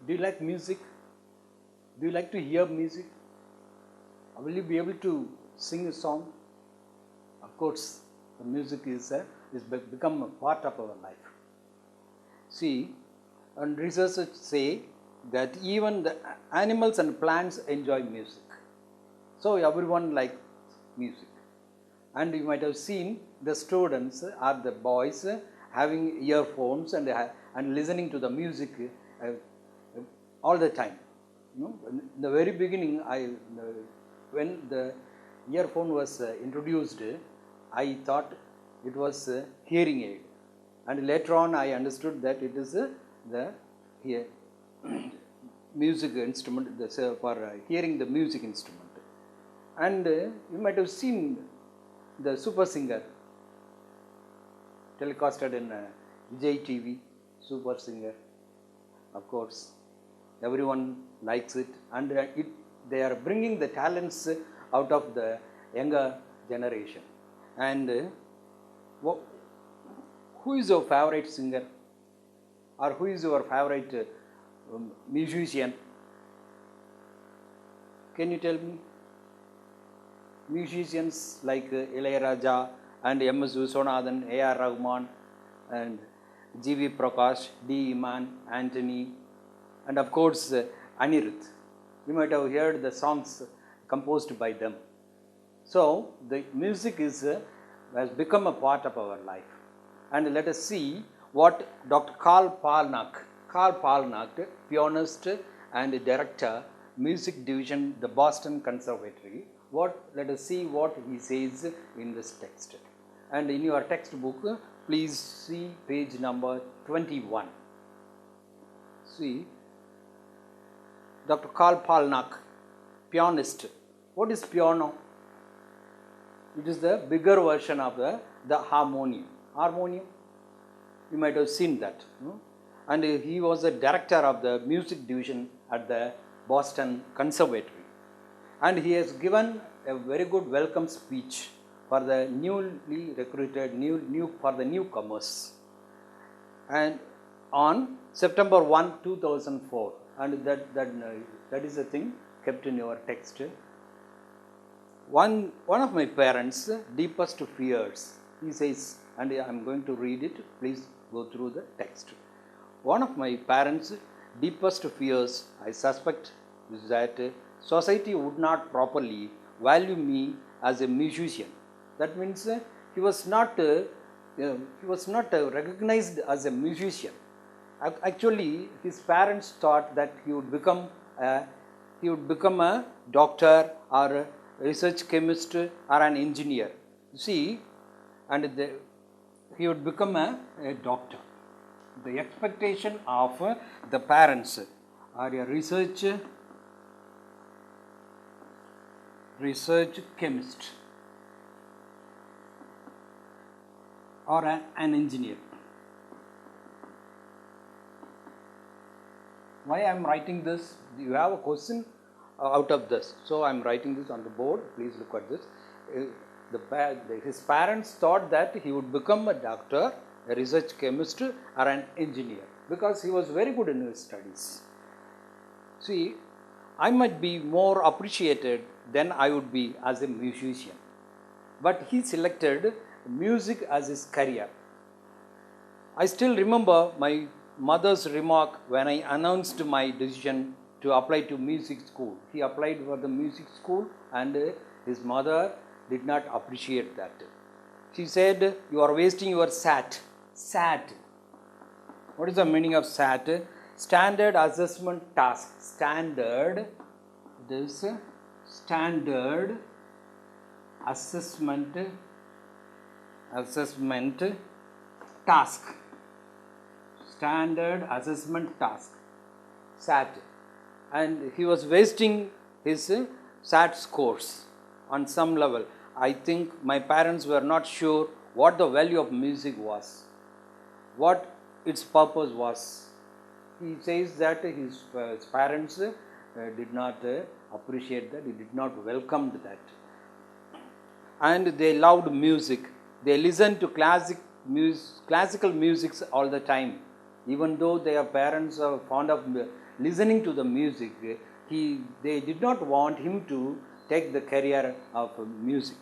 Do you like music? Do you like to hear music? Or will you be able to sing a song? Of course, the music is become a part of our life. See, and researchers say that even the animals and plants enjoy music. So everyone likes music. And you might have seen the students or the boys having earphones and listening to the music all the time. You know, in the very beginning, when the earphone was introduced, I thought it was a hearing aid, and later on I understood that it is the music instrument for hearing the music instrument. And you might have seen the super singer telecasted in Vijay TV, super singer. Of course, everyone likes it, and they are bringing the talents out of the younger generation. And who is your favorite singer, or who is your favorite musician? Can you tell me? Musicians like Ilayaraja and M.S. Viswanathan, A.R. Rahman, and G.V. Prakash, D. Iman, Anthony, and of course Anirudh. You might have heard the songs composed by them. So the music has become a part of our life. And let us see what Dr. Carl Palnak, pianist and director, music division, the Boston Conservatory. Let us see what he says in this text. And in your textbook, please see page number 21. See, Dr. Carl Palnak, pianist. What is piano? It is the bigger version of the harmonium. Harmonium, you might have seen that. No? And he was the director of the music division at the Boston Conservatory. And he has given a very good welcome speech for the newly recruited, for the newcomers. And on September 1, 2004, and that is the thing kept in your text. One of my parents' deepest fears, he says, and I am going to read it, please go through the text. One of my parents' deepest fears, I suspect, is that society would not properly value me as a musician. That means he was not recognized as a musician. Actually, his parents thought that he would become a doctor or a research chemist or an engineer. You see, and he would become a doctor. The expectation of the parents are a research chemist or an engineer. Why I am writing this? You have a question out of this. So I am writing this on the board. Please look at this. His parents thought that he would become a doctor, a research chemist or an engineer because he was very good in his studies. See, I might be more appreciated than I would be as a musician. But he selected music as his career. I still remember my mother's remark when I announced my decision to apply to music school. He applied for the music school and his mother did not appreciate that. She said, "You are wasting your SAT." SAT. What is the meaning of SAT? Standard Assessment Task. Standard Assessment Task. Standard Assessment Task. SAT. And he was wasting his SAT scores on some level. I think my parents were not sure what the value of music was, what its purpose was. He says that his parents did not appreciate that, he did not welcome that. And they loved music. They listened to classical music all the time. Even though their parents are fond of listening to the music, they did not want him to take the career of music.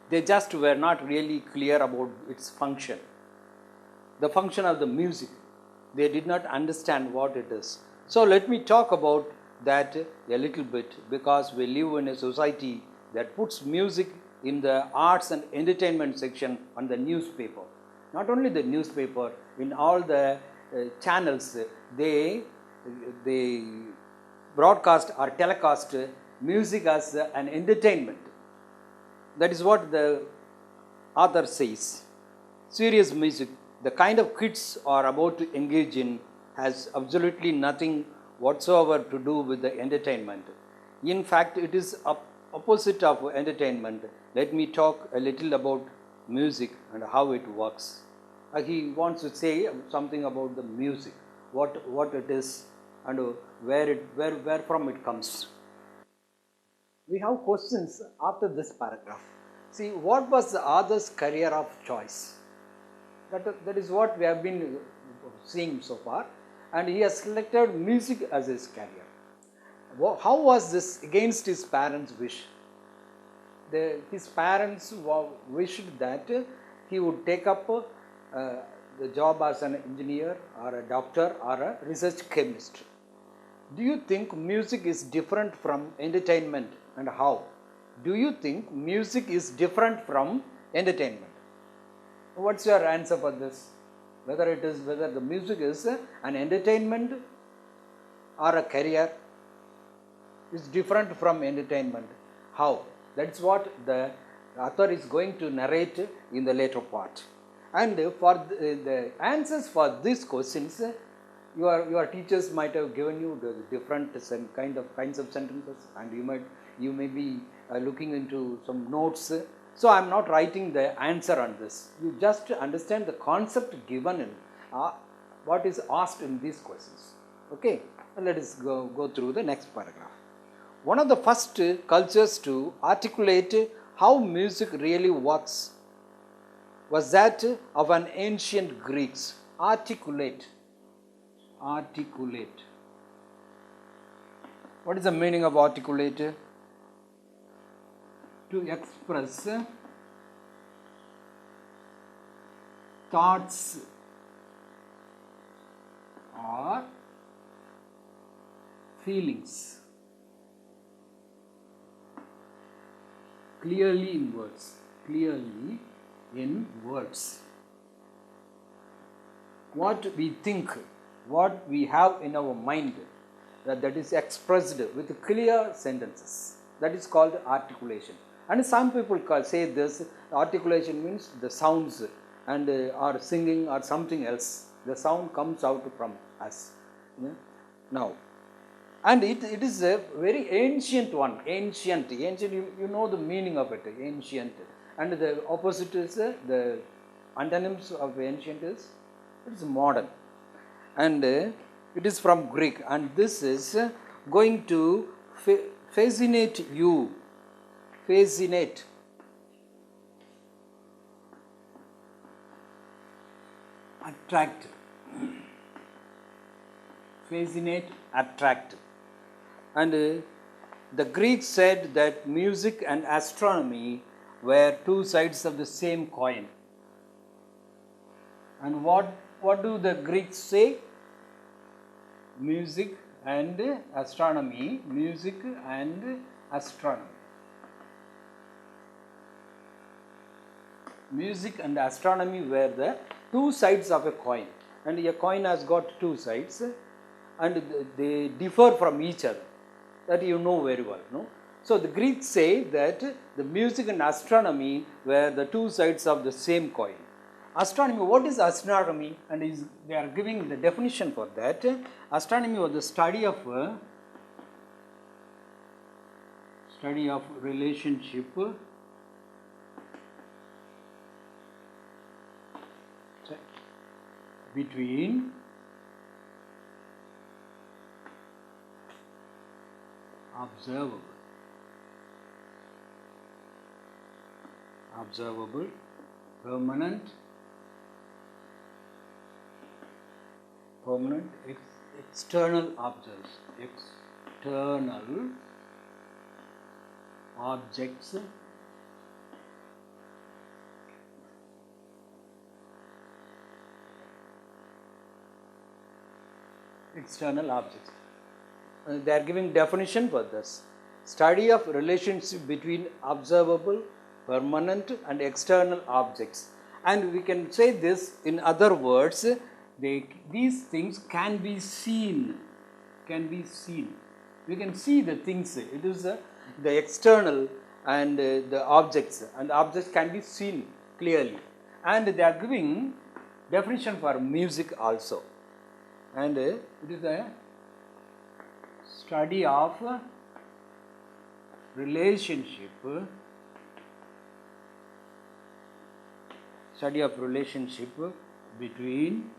They just were not really clear about its function. The function of the music, they did not understand what it is. So let me talk about that a little bit, because we live in a society that puts music in the arts and entertainment section on the newspaper. Not only the newspaper, in all the channels, they broadcast or telecast music as an entertainment. That is what the author says. Serious music, the kind of kids are about to engage in, has absolutely nothing whatsoever to do with the entertainment. In fact, it is opposite of entertainment. Let me talk a little about music and how it works. He wants to say something about the music, what it is and where from it comes. We have questions after this paragraph. See, what was the author's career of choice? That is what we have been seeing so far, and he has selected music as his career. How was this against his parents' wish? His parents wished that he would take up the job as an engineer or a doctor or a research chemist. Do you think music is different from entertainment, and how? Do you think music is different from entertainment? What's your answer for this? Whether the music is an entertainment or a career is different from entertainment. How? That's what the author is going to narrate in the later part. And for the answers for these questions, your teachers might have given you the different kinds of sentences, and you may be looking into some notes. So I am not writing the answer on this. You just understand the concept given in what is asked in these questions. Okay, let us go through the next paragraph. One of the first cultures to articulate how music really works was that of an ancient Greeks. Articulate. What is the meaning of articulate? To express thoughts or feelings clearly in words. What we think, what we have in our mind, that is expressed with clear sentences. That is called articulation. And some people say this articulation means the sounds and or singing or something else. The sound comes out from us. Yeah? Now, and it is a very ancient one. Ancient. You know the meaning of it. Ancient. And the opposite is the antonyms of ancient is modern. And it is from Greek. And this is going to fascinate you. Fascinate. Attract. Fascinate, attract. And the Greeks said that music and astronomy were two sides of the same coin. And what do the Greeks say? Music and astronomy. Music and astronomy. Music and astronomy were the two sides of a coin. And a coin has got two sides, and they differ from each other. That you know very well. No? So the Greeks say that the music and astronomy were the two sides of the same coin. Astronomy, what is astronomy? And they are giving the definition for that. Astronomy was the study of relationship between observable, permanent, external objects, external objects external objects. They are giving definition for this. Study of relationship between observable, permanent and external objects. And we can say this in other words, these things can be seen, We can see the things, it is the external and the objects can be seen clearly. And they are giving definition for music also. And it is a study of relationship between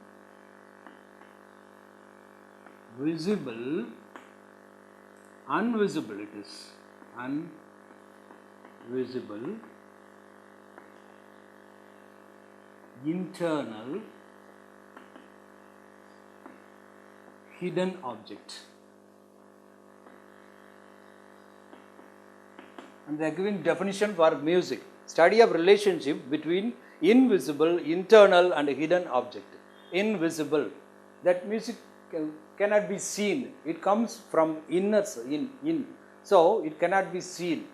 visible, invisible, it is invisible, internal, hidden object. And they are giving definition for music. Study of relationship between invisible, internal and hidden object. Invisible, that music cannot be seen. It comes from in. So it cannot be seen.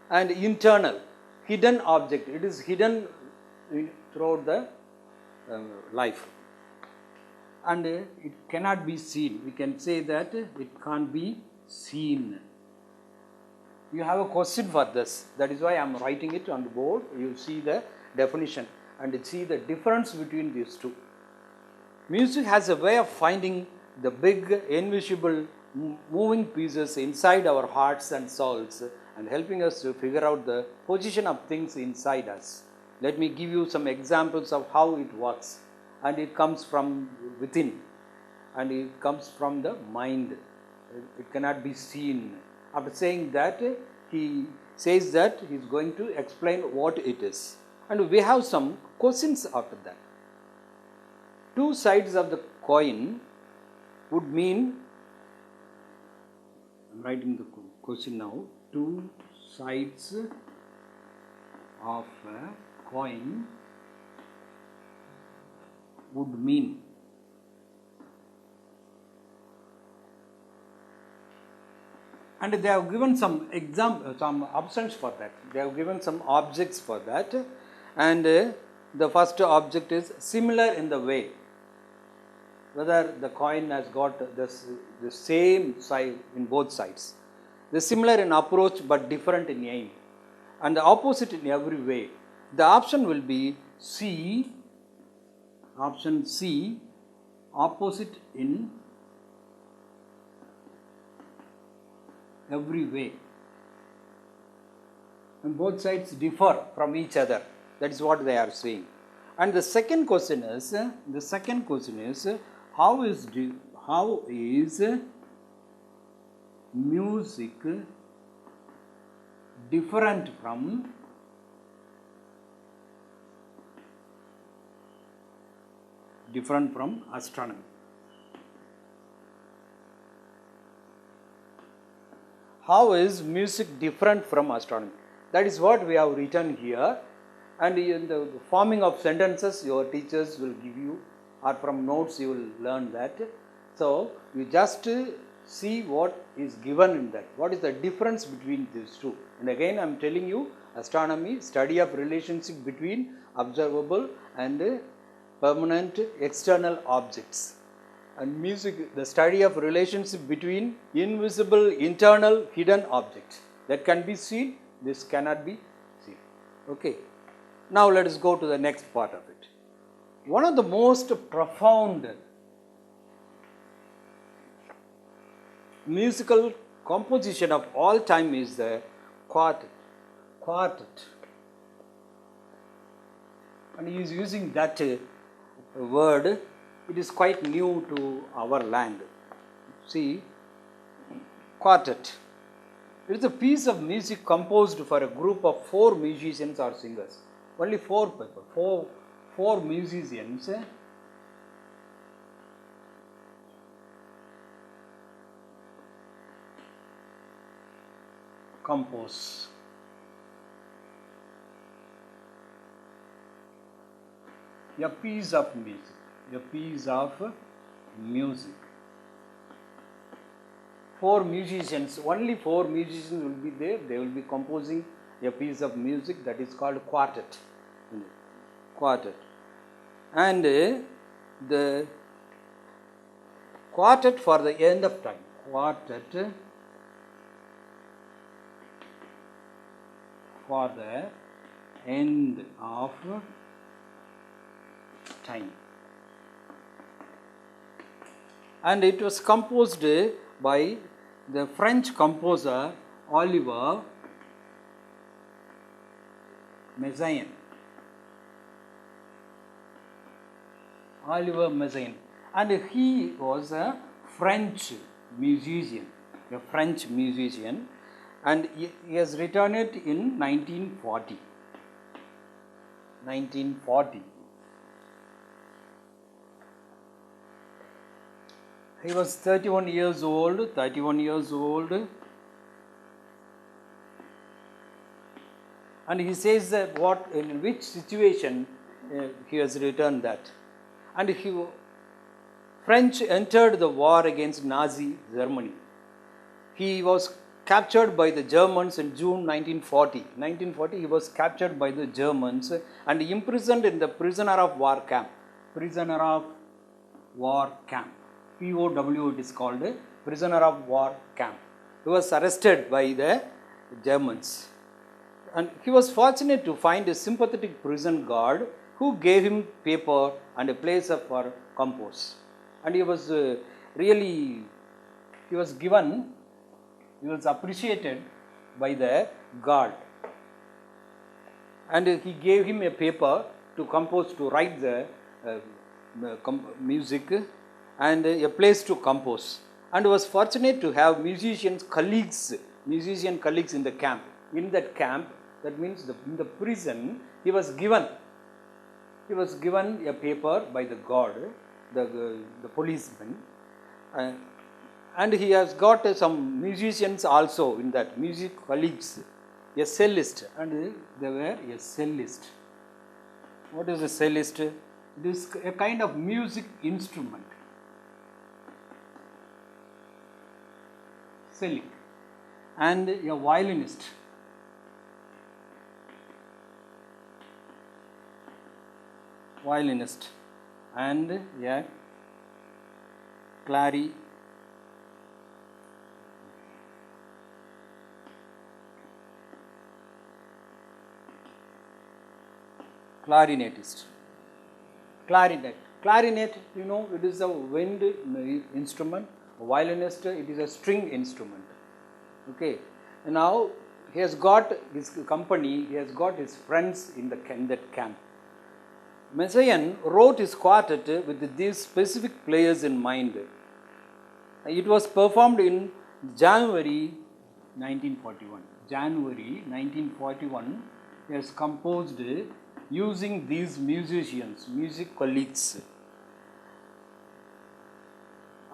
And internal, hidden object. It is hidden throughout the life. And it cannot be seen. We can say that it can't be seen. You have a question for this. That is why I am writing it on the board. You see the definition and see the difference between these two. Music has a way of finding the big, invisible, moving pieces inside our hearts and souls and helping us to figure out the position of things inside us. Let me give you some examples of how it works. And it comes from within and it comes from the mind. It cannot be seen. After saying that, he says that he is going to explain what it is. And we have some questions after that. Two sides of the coin would mean, I am writing the question now, two sides of a coin would mean. And they have given some options for that. They have given some objects for that. And the first object is similar in the way. Whether the coin has got the same side in both sides. They are similar in approach but different in aim. And the opposite in every way. The option will be C. Option C, opposite in every way. And both sides differ from each other. That is what they are saying. And the second question is how is music different from astronomy? How is music different from astronomy? That is what we have written here. And in the forming of sentences, your teachers will give you, or from notes you will learn that. So you just see what is given in that. What is the difference between these two? And again I am telling you, astronomy, study of relationship between observable and permanent external objects. And music, the study of relationship between invisible, internal, hidden objects. That can be seen, this cannot be seen. Okay. Now let us go to the next part of it. One of the most profound musical composition of all time is the quartet. And he is using that word. It is quite new to our land. See, quartet. It is a piece of music composed for a group of 4 musicians or singers. Only 4 people, 4 musicians compose. A piece of music. A piece of music. 4 musicians, only 4 musicians will be there. They will be composing a piece of music that is called quartet. Quartet. And the quartet for the end of time. Quartet for the end of time. And it was composed by the French composer Olivier Messiaen. Olivier Messiaen, and he was a French musician, and he has written it in 1940. He was 31 years old, and he says that in which situation he has written that. And French entered the war against Nazi Germany. He was captured by the Germans in June 1940. He was captured by the Germans and imprisoned in the prisoner of war camp. POW it is called, prisoner of war camp. He was arrested by the Germans. And he was fortunate to find a sympathetic prison guard who gave him paper and a place for compose. And he was appreciated by the guard. And he gave him a paper to compose, to write the music, and a place to compose, and was fortunate to have musician colleagues in the camp. In that camp, that means in the prison, he was given a paper by the guard, the policeman, and he has got some musicians also in that, music colleagues, a cellist, and they were a cellist. What is a cellist? It is a kind of music instrument. Cellic. And a violinist. And a clarinetist. Clarinet, you know, it is a wind instrument. A violinist, it is a string instrument. Okay. And now he has got his company, he has got his friends in that camp. Messiaen wrote his quartet with these specific players in mind. It was performed in January 1941. He has composed using these musicians, music colleagues.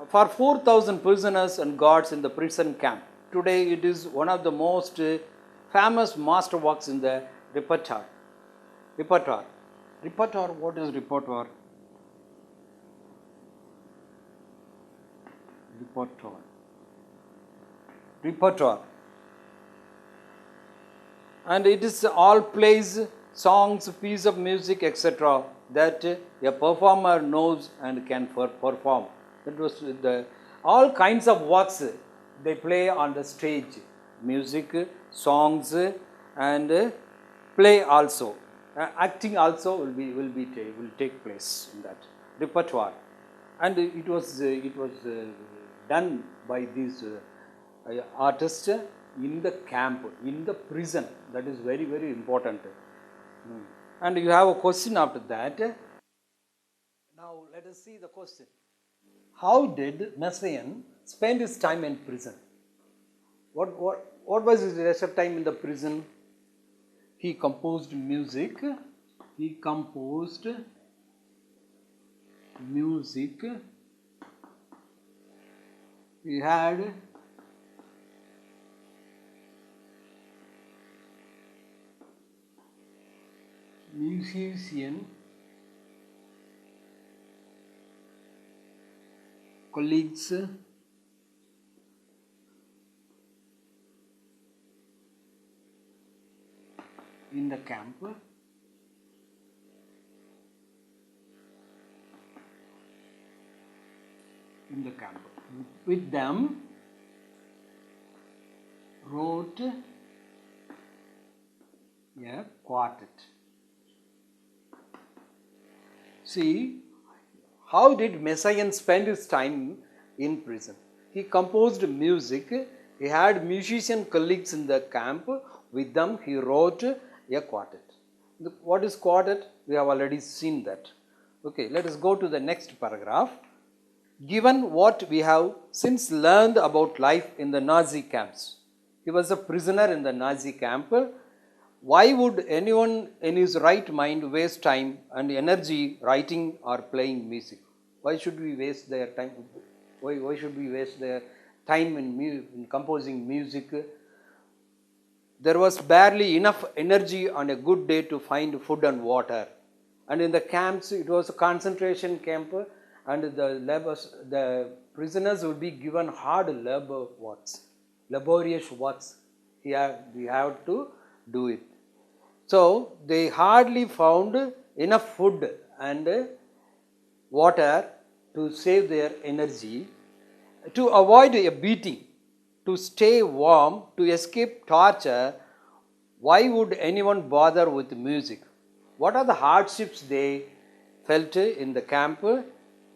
For 4,000 prisoners and guards in the prison camp. Today it is one of the most famous masterworks in the repertoire. Repertoire, what is repertoire? Repertoire. And it is all plays, songs, piece of music, etc. that a performer knows and can perform. That was all kinds of works they play on the stage, music, songs, and play also. Acting also will take place in that repertoire, and it was done by these artists in the camp, in the prison. That is very, very important. And you have a question after that. Now let us see the question. How did Messiaen spend his time in prison? What was his rest of time in the prison? He composed music. He musician colleagues in the camp with them wrote a quartet. See, how did Messiaen spend his time in prison? He composed music, he had musician colleagues in the camp, with them he wrote a quartet. What is quartet? We have already seen that. Okay, let us go to the next paragraph. Given what we have since learned about life in the Nazi camps, he was a prisoner in the Nazi camp. Why would anyone in his right mind waste time and energy writing or playing music? Why should we waste their time? Why should we waste their time in composing music? There was barely enough energy on a good day to find food and water. And in the camps, it was a concentration camp, and the prisoners would be given hard laborious works. We have to do it. So they hardly found enough food and water to save their energy, to avoid a beating, to stay warm, to escape torture. Why would anyone bother with music? What are the hardships they felt in the camp?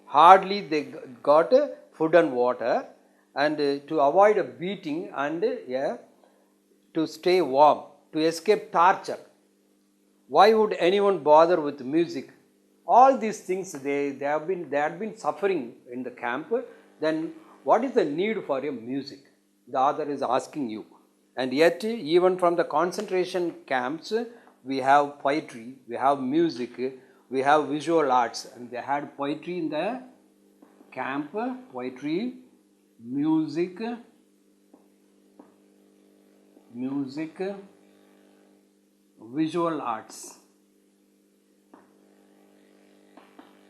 Hardly they got food and water, and to avoid a beating and to stay warm, to escape torture. Why would anyone bother with music? All these things they had been suffering in the camp. Then what is the need for a music? The author is asking you. And yet, even from the concentration camps, we have poetry, we have music, we have visual arts, and they had poetry in the camp, poetry, music, visual arts.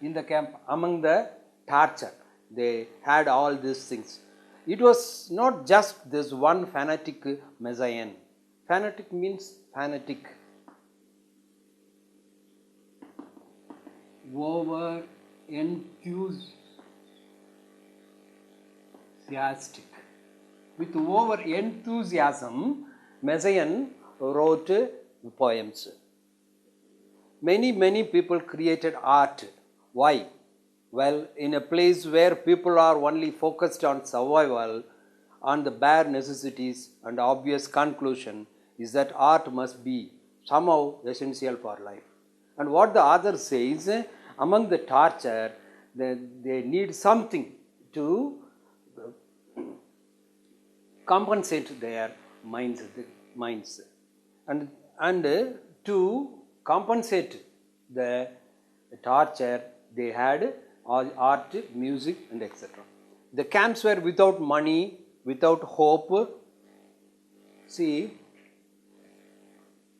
In the camp, among the torture, they had all these things. It was not just this one fanatic Messiaen. Fanatic means fanatic. Over enthusiastic. With over enthusiasm, Messiaen wrote poems. Many people created art. Why? Well, in a place where people are only focused on survival, on the bare necessities, and obvious conclusion is that art must be somehow essential for life. And what the author says, among the torture, they need something to compensate their minds. And to compensate the torture, they had art, music, and etc. The camps were without money, without hope. See,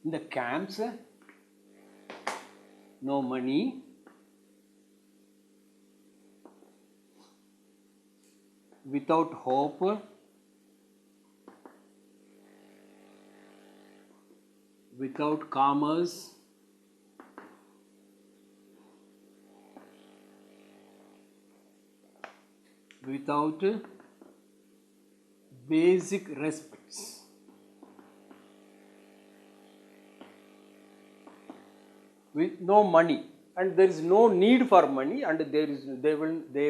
in the camps, no money, without hope, without commerce, without basic respects. With no money, and there is no need for money, and they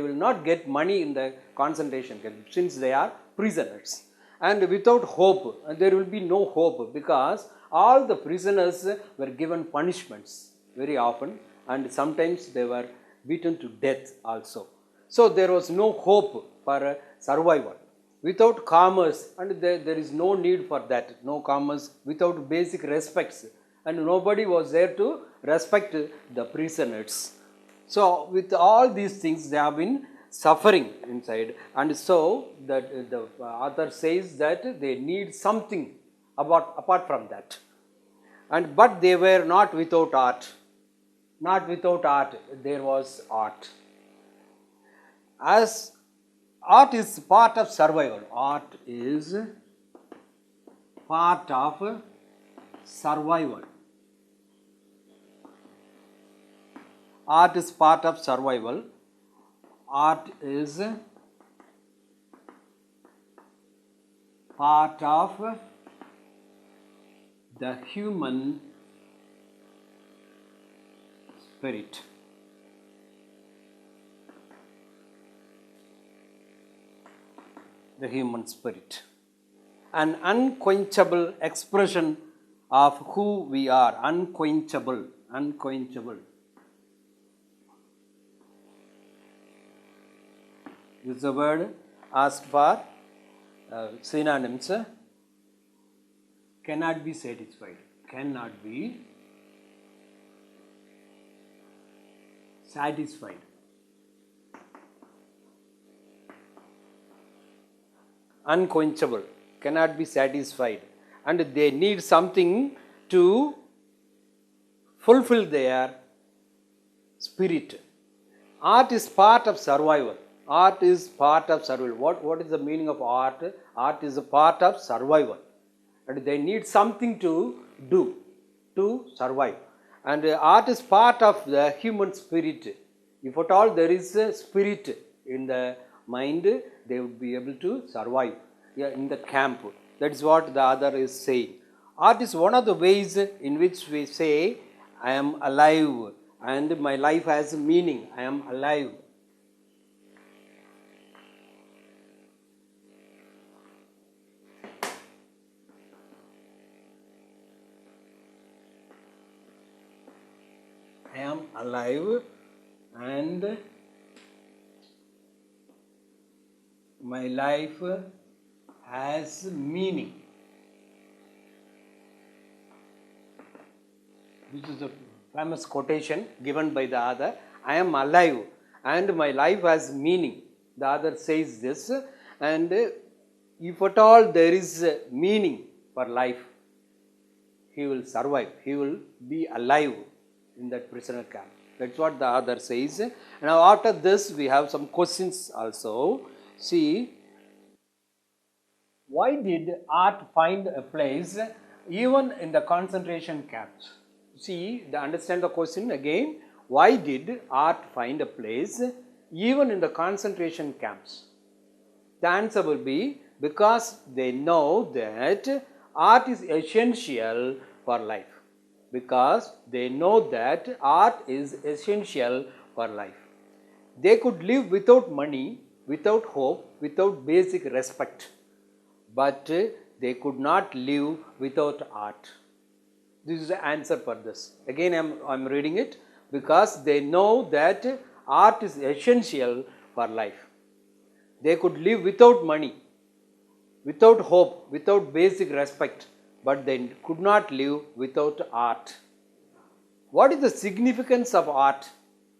will not get money in the concentration camp since they are prisoners. And without hope, and there will be no hope, because all the prisoners were given punishments very often, and sometimes they were beaten to death also. So there was no hope for survival. Without commerce, and there is no need for that, no commerce, without basic respects, and nobody was there to respect the prisoners. So with all these things, they have been suffering inside, and so that the author says that they need something apart from that. and but they were not without art. Not without art, there was art. As art is part of survival. Art is part of survival. Art is part of survival. Art is part of the human spirit. The human spirit. An unquenchable expression of who we are. Unquenchable. Unquenchable. This is a word asked for synonyms. Cannot be satisfied. Cannot be satisfied. Unquenchable, cannot be satisfied, and they need something to fulfill their spirit. Art is part of survival. Art is part of survival. What is the meaning of art? Art is a part of survival, and they need something to do to survive. And art is part of the human spirit. If at all there is a spirit in the mind, they would be able to survive in the camp. That is what the other is saying. Art is one of the ways in which we say, I am alive and my life has meaning. I am alive. I am alive and my life has meaning. This is a famous quotation given by the other. I am alive and my life has meaning. The other says this, and if at all there is meaning for life, he will survive. He will be alive in that prisoner camp. That's what the other says. Now after this we have some questions also. See, why did art find a place even in the concentration camps? See, understand the question again. Why did art find a place even in the concentration camps? The answer will be because they know that art is essential for life. Because they know that art is essential for life. They could live without money, without hope, without basic respect, but they could not live without art. This is the answer for this. Again, I am reading it. Because they know that art is essential for life. They could live without money, without hope, without basic respect, but they could not live without art. What is the significance of art?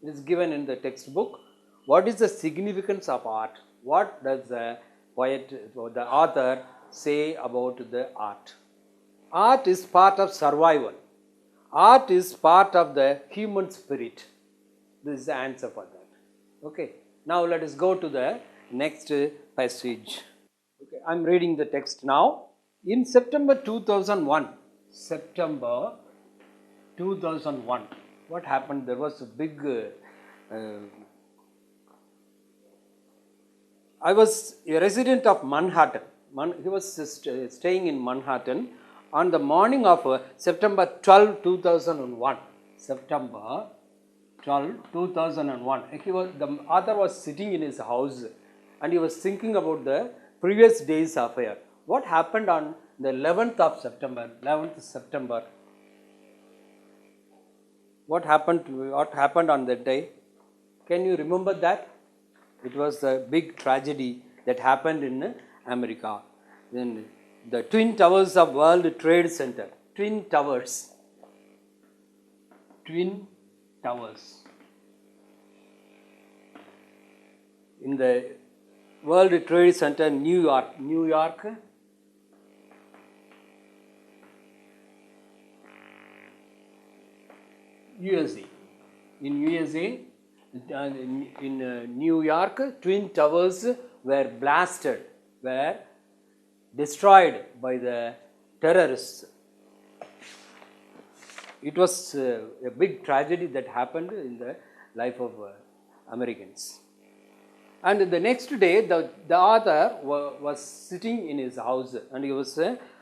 It is given in the textbook. What is the significance of art? What does the poet or the author say about the art? Art is part of survival. Art is part of the human spirit. This is the answer for that. Okay. Now let us go to the next passage. Okay. I am reading the text now. In September 2001, what happened? There was a big, I was a resident of Manhattan. He was staying in Manhattan on the morning of September 12, 2001. September 12, 2001. The author was sitting in his house and he was thinking about the previous day's affair. What happened on the 11th of September? 11th September. What happened on that day? Can you remember that? It was a big tragedy that happened in America. Then the Twin Towers of World Trade Center. Twin Towers. In the World Trade Center, New York. USA. In USA, in New York, Twin Towers were blasted, were destroyed by the terrorists. It was a big tragedy that happened in the life of Americans. And the next day, the author was sitting in his house and he was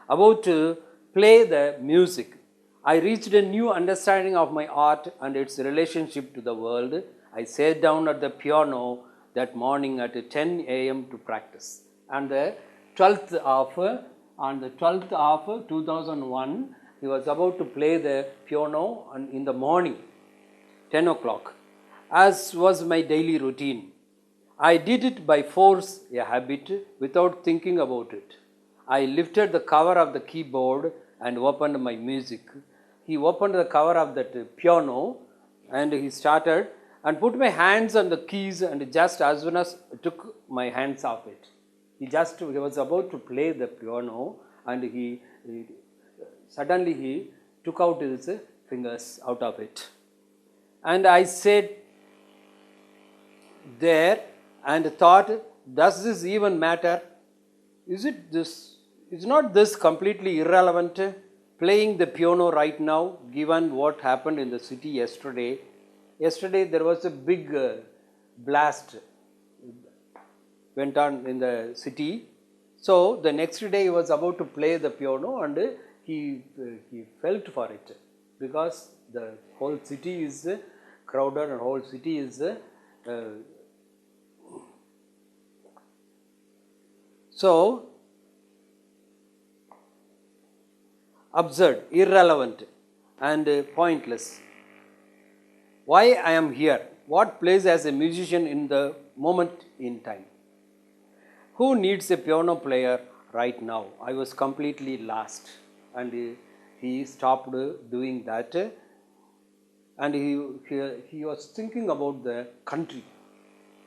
about to play the music. I reached a new understanding of my art and its relationship to the world. I sat down at the piano that morning at 10 a.m. to practice. And the 12th of 2001, he was about to play the piano in the morning, 10 o'clock, as was my daily routine. I did it by force, a habit, without thinking about it. I lifted the cover of the keyboard and opened my music. He opened the cover of that piano and he started and put my hands on the keys, and just as soon as I took my hands off it, he was about to play the piano and he suddenly he took out his fingers out of it. And I sat there and thought, does this even matter? Is not this completely irrelevant, playing the piano right now, given what happened in the city yesterday? Yesterday there was a big blast went on in the city. So the next day he was about to play the piano and he felt for it, because the whole city is crowded and whole city is so absurd, irrelevant and pointless. Why I am here? What place as a musician in the moment in time? Who needs a piano player right now? I was completely lost, and he stopped doing that, and he was thinking about the country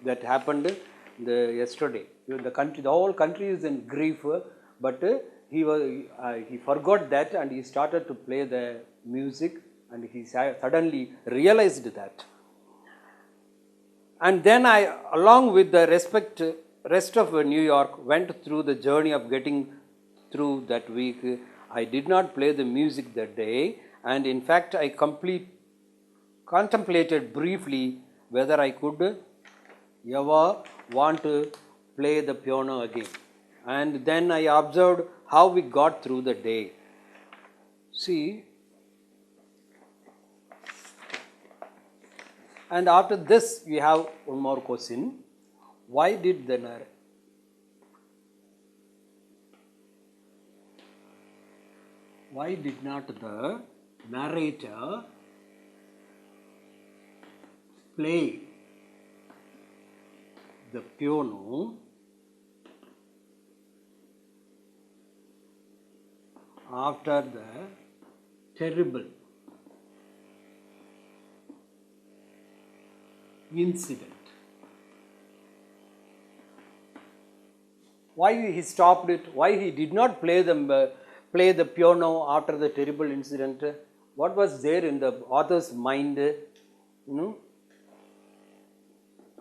that happened yesterday. The whole country is in grief, but he forgot that and he started to play the music, and he suddenly realized that. And then I, along with the rest of New York, went through the journey of getting through that week. I did not play the music that day, and in fact I contemplated briefly whether I could ever want to play the piano again. And then I observed how we got through the day. See, and after this we have one more question. Why did not the narrator play the piano after the terrible incident? Why he stopped it? Why he did not play the piano after the terrible incident? What was there in the author's mind?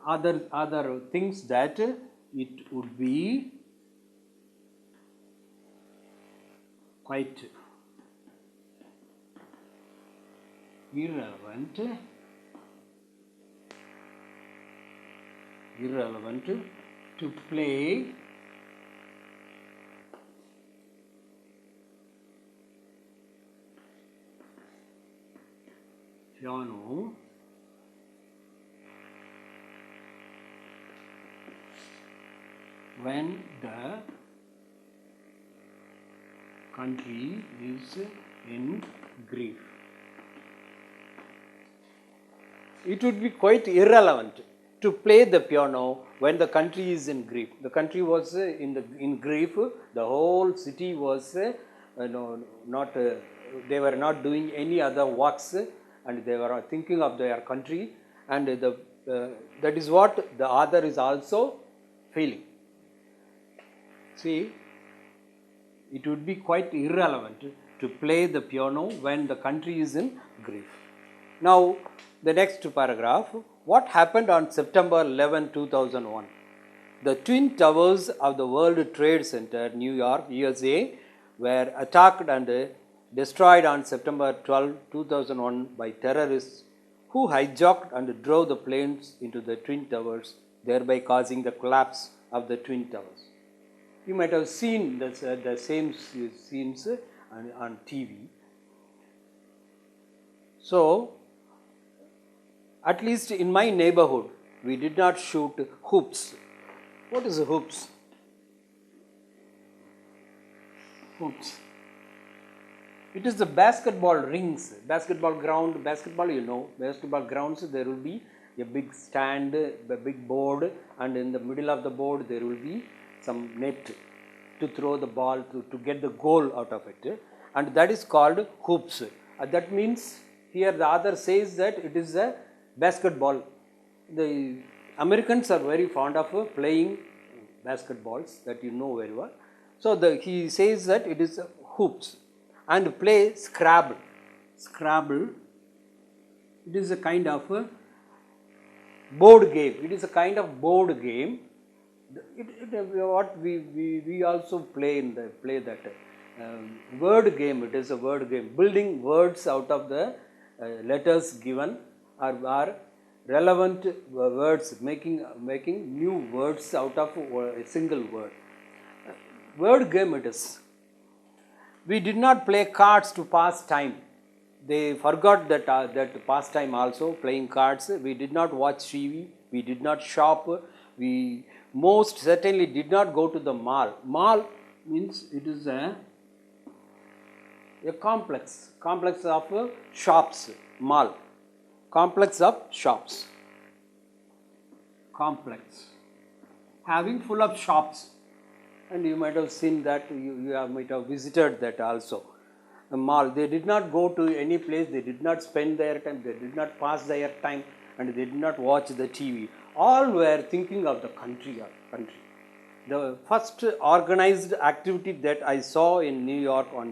Other things that it would be quite irrelevant to play piano when the country is in grief. It would be quite irrelevant to play the piano when the country is in grief. The country was in grief. The whole city was not. They were not doing any other works, and they were thinking of their country, and that is what the author is also feeling. See, it would be quite irrelevant to play the piano when the country is in grief. Now, the next paragraph. What happened on September 11, 2001? The Twin Towers of the World Trade Center, New York, USA, were attacked and destroyed on September 12, 2001 by terrorists who hijacked and drove the planes into the Twin Towers, thereby causing the collapse of the Twin Towers. You might have seen the same scenes on TV. So, at least in my neighborhood, we did not shoot hoops. What is hoops? Hoops. It is the basketball rings, basketball ground, basketball basketball grounds, there will be a big stand, a big board, and in the middle of the board there will be some net to throw the ball to get the goal out of it, and that is called hoops. That means here the author says that it is a basketball. The Americans are very fond of playing basketballs, that you know very well. So he says that it is hoops. And play Scrabble. Scrabble, it is a kind of a board game. It is a kind of board game. What we also play that word game. It is a word game. Building words out of the letters given are relevant words. Making new words out of a single word. Word game it is. We did not play cards to pass time. They forgot that pastime also, playing cards. We did not watch TV. We did not shop. We most certainly did not go to the mall. Mall means it is a complex of shops. Mall, complex of shops. Complex, having full of shops. And you might have seen that, you might have visited that also. The mall, they did not go to any place, they did not spend their time, they did not pass their time, and they did not watch the TV. All were thinking of the country. The first organized activity that I saw in New York on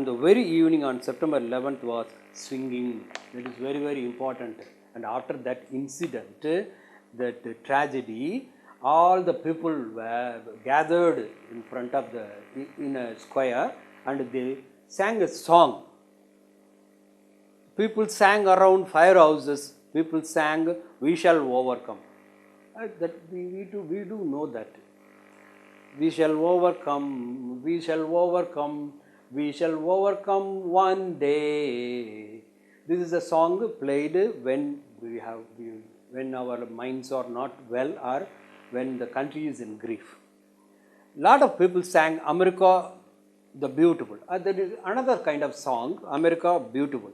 the very evening on September 11th was swinging. That is very, very important. And after that incident, that tragedy, all the people were gathered in front of in a square, and they sang a song. People sang around firehouses. People sang, "We shall overcome." That we do know that. We shall overcome. We shall overcome. We shall overcome one day. This is a song played when when our minds are not well, or when the country is in grief. Lot of people sang America the Beautiful. There is another kind of song, America Beautiful.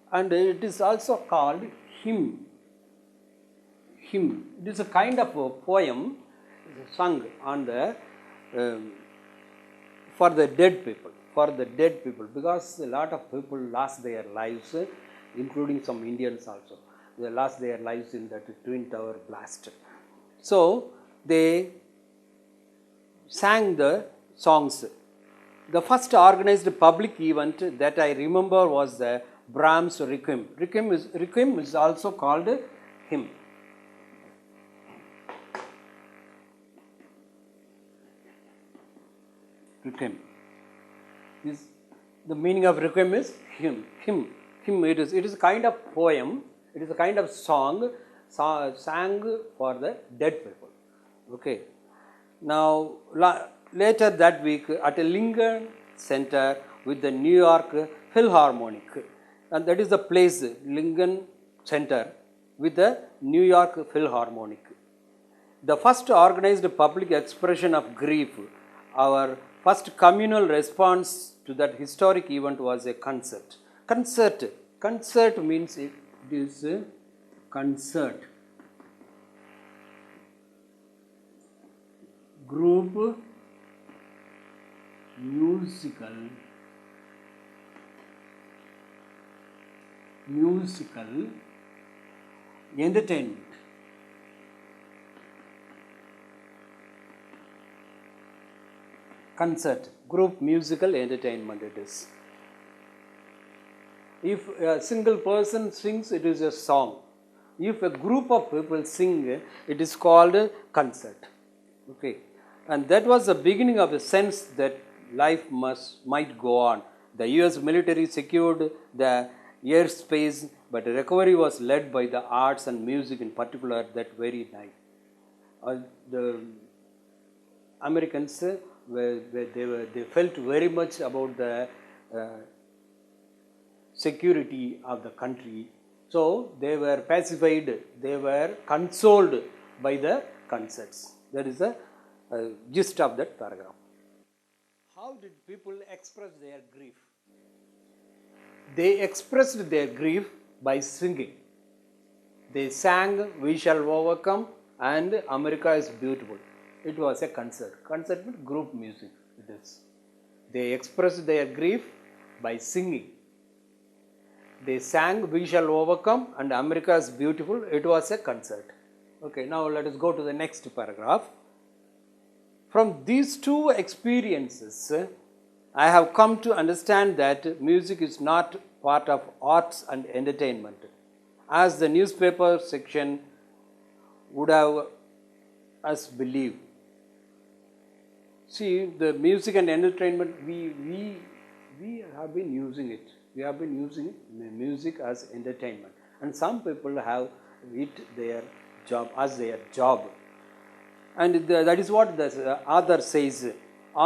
And it is also called hymn. Hymn. It is a kind of a poem sung on for the dead people. For the dead people, because a lot of people lost their lives, including some Indians also. They lost their lives in that Twin Tower blast. So they sang the songs. The first organized public event that I remember was the Brahms Requiem. Requiem is also called hymn. Requiem. The meaning of requiem is hymn. It is a kind of poem. It is a kind of song sang for the dead people. Okay. Now later that week at a Lincoln Center with the New York Philharmonic, and that is the place, Lincoln Center with the New York Philharmonic. The first organized public expression of grief, our first communal response to that historic event was a concert. Concert means it is a concert. Group musical entertainment. Concert, group musical entertainment it is. If a single person sings, it is a song. If a group of people sing, it is called a concert. Okay, and that was the beginning of a sense that life might go on. The US military secured the airspace, but recovery was led by the arts and music in particular that very night. The Americans they felt very much about the security of the country, so they were pacified, they were consoled by the concerts. That is the gist of that paragraph. How did people express their grief? They expressed their grief by singing. They sang "We Shall Overcome" and "America is Beautiful." It was a concert. Concert means group music. It is. They expressed their grief by singing. They sang "We Shall Overcome" and "America is Beautiful." It was a concert. Okay, now let us go to the next paragraph. From these two experiences, I have come to understand that music is not part of arts and entertainment, as the newspaper section would have us believe. See, the music and entertainment, we have been using it. We have been using music as entertainment, and some people have it their job as their job. And that is what the author says,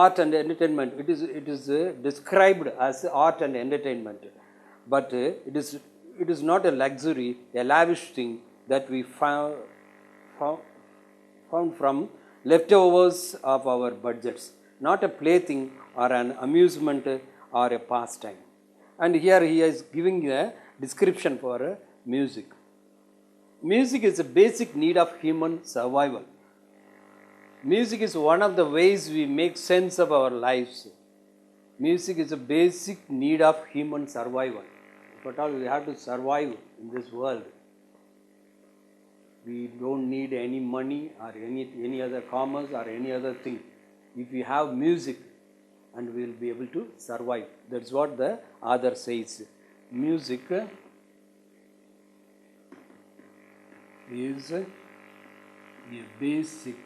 art and entertainment. It is described as art and entertainment, but it is not a luxury, a lavish thing that we found from leftovers of our budgets, not a plaything or an amusement or a pastime. And here he is giving a description for music. Music is a basic need of human survival. Music is one of the ways we make sense of our lives. Music is a basic need of human survival. If at all we have to survive in this world, we don't need any money or any other commerce or any other thing. If we have music, and we will be able to survive. That's what the author says. Music is a basic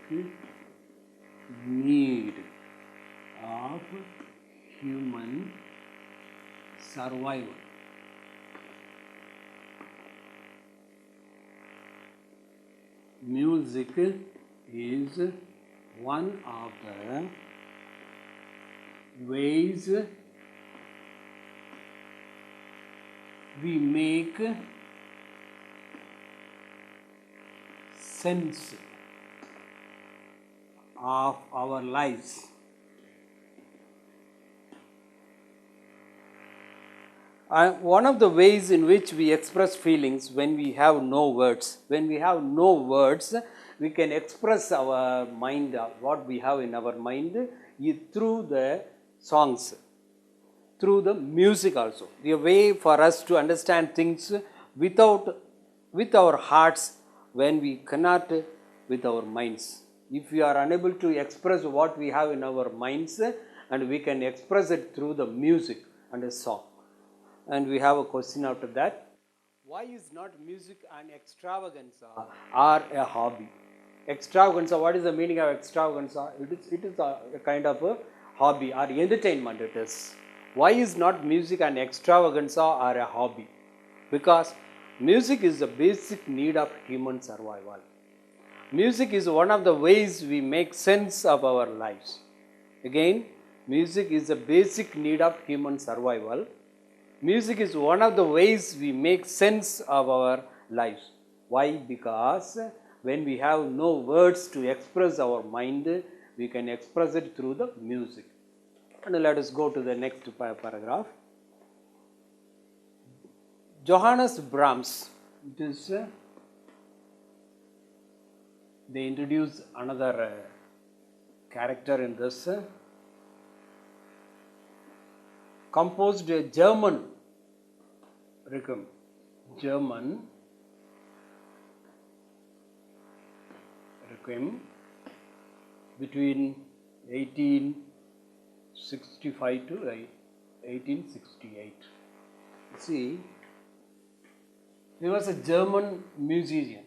need of human survival. Music is one of the ways we make sense of our lives. One of the ways in which we express feelings when we have no words. When we have no words, we can express our mind, what we have in our mind, through the songs, through the music also. The way for us to understand things with our hearts when we cannot with our minds. If we are unable to express what we have in our minds, and we can express it through the music and a song. And we have a question after that. Why is not music an extravaganza or a hobby? Extravaganza, what is the meaning of extravaganza? It is a kind of a hobby or entertainment it is. Why is not music an extravaganza or a hobby? Because music is the basic need of human survival. Music is one of the ways we make sense of our lives. Again, music is the basic need of human survival. Music is one of the ways we make sense of our lives. Why? Because when we have no words to express our mind, we can express it through the music. And let us go to the next paragraph. Johannes Brahms, it is, they introduce another character in this, composed a German requiem, between 1865 to 1868. See, he was a German musician,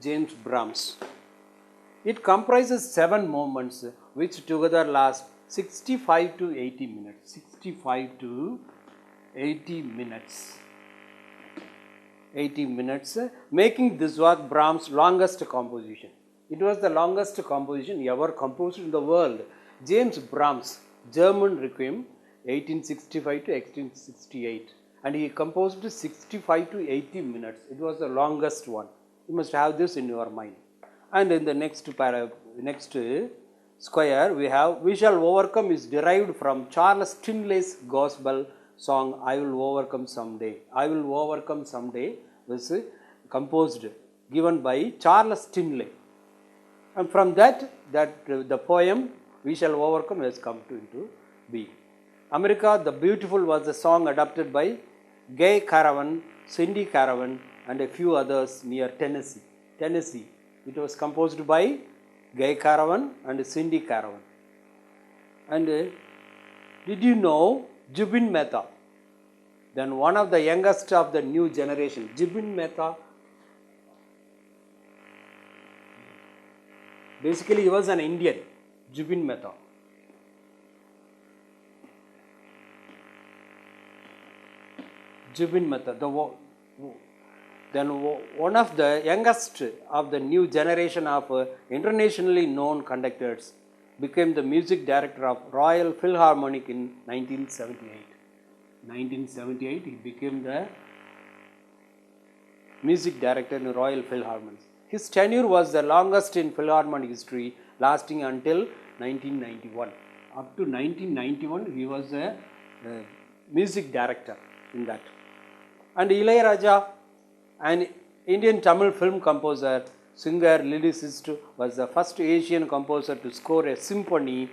James Brahms. It comprises 7 movements which together last 65 to 80 minutes. 65 to 80 minutes. 80 minutes, making this work Brahms' longest composition. It was the longest composition ever composed in the world. James Brahms, German Requiem, 1865 to 1868, and he composed 65 to 80 minutes. It was the longest one. You must have this in your mind. And in the next square, we have "We shall overcome" is derived from Charles Tinley's gospel song "I will overcome someday." "I will overcome someday" was composed, given by Charles Tinley, and from that the poem "We shall overcome" has come into being. "America the Beautiful" was a song adapted by Gay Caravan, Cindy Caravan, and a few others near Tennessee. It was composed by Gay Caravan and Cindy Caravan. And did you know Jubin Mehta? Then one of the youngest of the new generation, Jubin Mehta. Basically, he was an Indian, Jubin Mehta. Jubin Mehta, then one of the youngest of the new generation of internationally known conductors, became the music director of Royal Philharmonic in 1978. 1978, he became the music director in Royal Philharmonic. His tenure was the longest in Philharmonic history, lasting until 1991. Up to 1991, he was a music director in that. And Ilayaraja, an Indian Tamil film composer, singer, lyricist, was the first Asian composer to score a symphony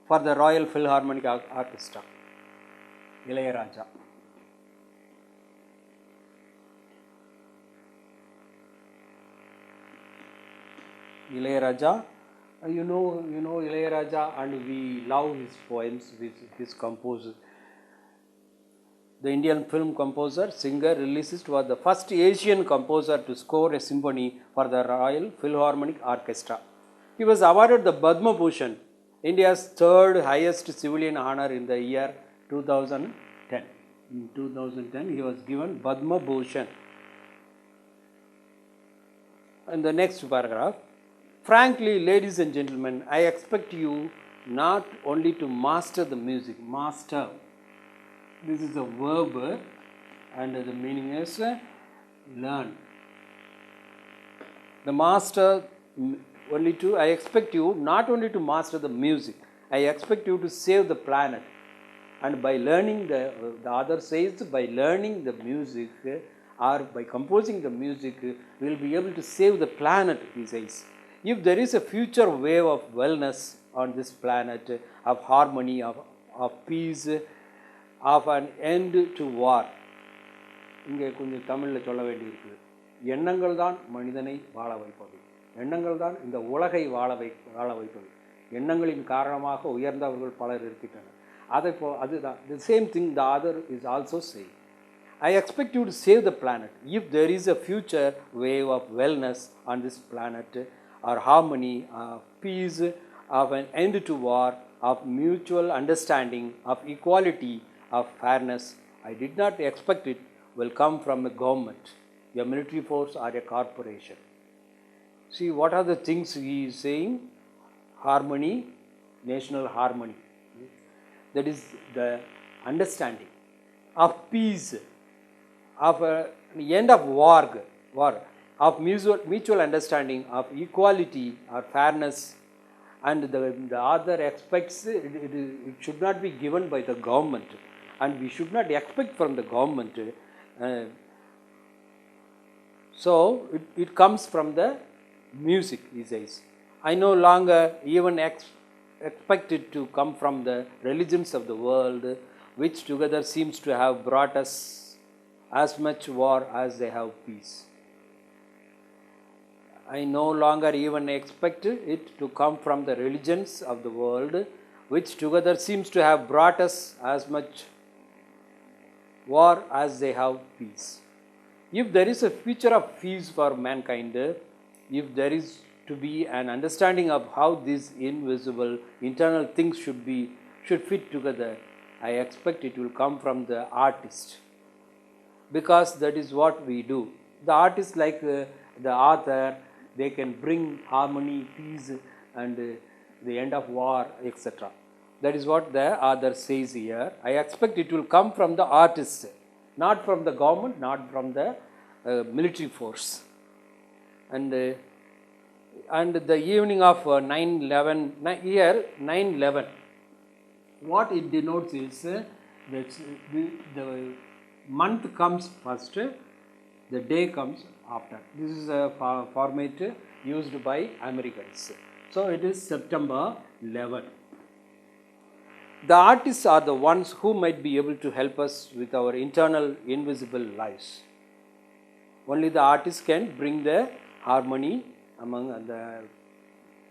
for the Royal Philharmonic Orchestra. Ilayaraja. Ilayaraja, you know Ilayaraja, and we love his poems, his composers. The Indian film composer, singer, lyricist was the first Asian composer to score a symphony for the Royal Philharmonic Orchestra. He was awarded the Padma Bhushan, India's third highest civilian honor, in the year 2010. In 2010, he was given Padma Bhushan. In the next paragraph, frankly, ladies and gentlemen, I expect you not only to master the music, master. This is a verb, and the meaning is learn. The master I expect you not only to master the music, I expect you to save the planet. And by learning, the author says, by learning the music or by composing the music, we will be able to save the planet, he says. If there is a future wave of wellness on this planet, of harmony, of peace, of an end to war. இங்கே கொஞ்சம் தமிழில் சொல்ல வேண்டியிருக்கு. எண்ணங்கள் தான் மனிதனை வாழ வைப்பது. எண்ணங்கள் தான் இந்த உலகை வாழ வைப்பது. எண்ணங்களின் காரணமாக உயர்ந்தவர்கள் பலர் இருக்கின்றனர். அதுதான் the same thing the author is also saying. I expect you to save the planet. If there is a future wave of wellness on this planet, or harmony, of peace, of an end to war, of mutual understanding, of equality, of fairness, I did not expect it will come from a government, a military force, or a corporation. See, what are the things he is saying? Harmony, national harmony. That is the understanding of peace, of the end of war, of mutual understanding, of equality or fairness, and the author expects it should not be given by the government, and we should not expect from the government. So it comes from the music, he says. I no longer even expect it to come from the religions of the world, which together seems to have brought us as much war as they have peace. I no longer even expect it to come from the religions of the world, which together seems to have brought us as much war as they have peace. If there is a future of peace for mankind, if there is to be an understanding of how these invisible internal things should fit together, I expect it will come from the artist, because that is what we do. The artist, like the author, they can bring harmony, peace, and the end of war, etc. That is what the author says here. I expect it will come from the artist, not from the government, not from the military force. And the evening of 9/11, here 9/11, what it denotes is the month comes first, the day comes after. This is a format used by Americans. So it is September 11. The artists are the ones who might be able to help us with our internal invisible lives. Only the artist can bring the harmony among the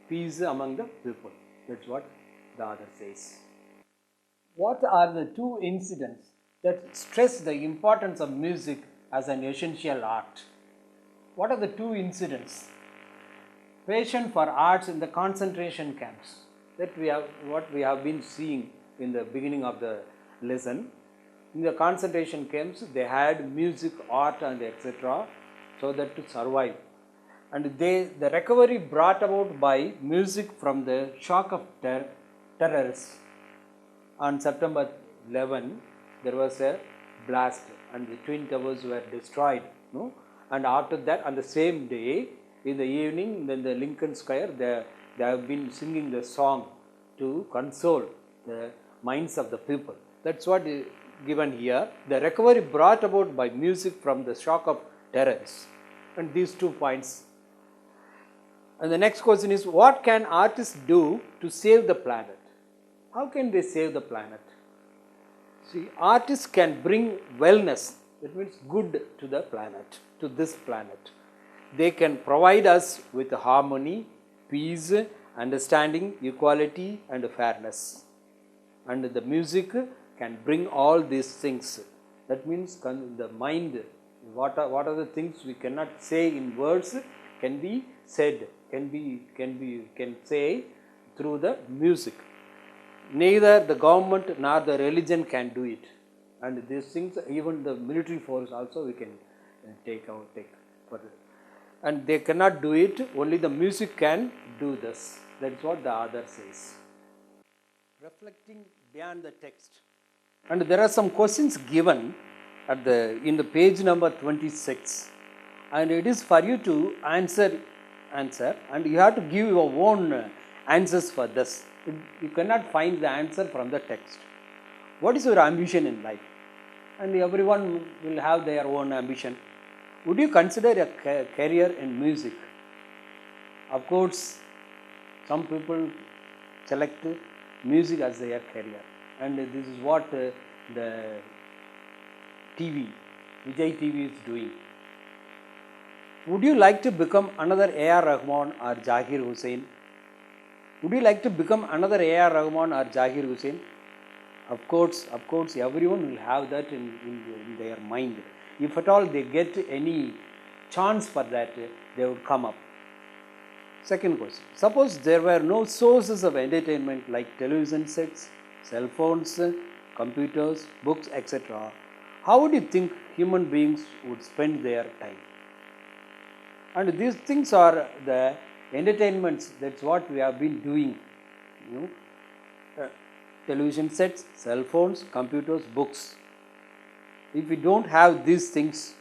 peace among the people. That's what the author says. What are the two incidents that stress the importance of music as an essential art? What are the two incidents? Passion for arts in the concentration camps. That what we have been seeing in the beginning of the lesson. In the concentration camps, they had music, art, and etc. so that to survive. And the recovery brought about by music from the shock of terrorists. On September 11, there was a blast and the Twin Towers were destroyed. No? And after that, on the same day, in the evening, then the Lincoln Square, they have been singing the song to console the minds of the people. That's what is given here. The recovery brought about by music from the shock of terrorists. And these 2 points. And the next question is, what can artists do to save the planet? How can they save the planet? See, artists can bring wellness, that means good to the planet, to this planet. They can provide us with harmony, peace, understanding, equality, and fairness. And the music can bring all these things. That means the mind, what are the things we cannot say in words, can be said, can say through the music. Neither the government nor the religion can do it. And these things, even the military force also we can take for it. And they cannot do it, only the music can do this. That's what the author says. Reflecting beyond the text. And there are some questions given in the page number 26. And it is for you to answer, and you have to give your own answers for this. You cannot find the answer from the text. What is your ambition in life? And everyone will have their own ambition. Would you consider a career in music? Of course, some people select music as their career. And this is what the Vijay TV is doing. Would you like to become another A.R. Rahman or Zakir Hussain? Would you like to become another A.R. Rahman or Zakir Hussain? Of course, everyone will have that in their mind. If at all they get any chance for that, they would come up. Second question. Suppose there were no sources of entertainment like television sets, cell phones, computers, books, etc. How would you think human beings would spend their time? And these things are the entertainments. That's what we have been doing. Television sets, cell phones, computers, books. If you don't have these things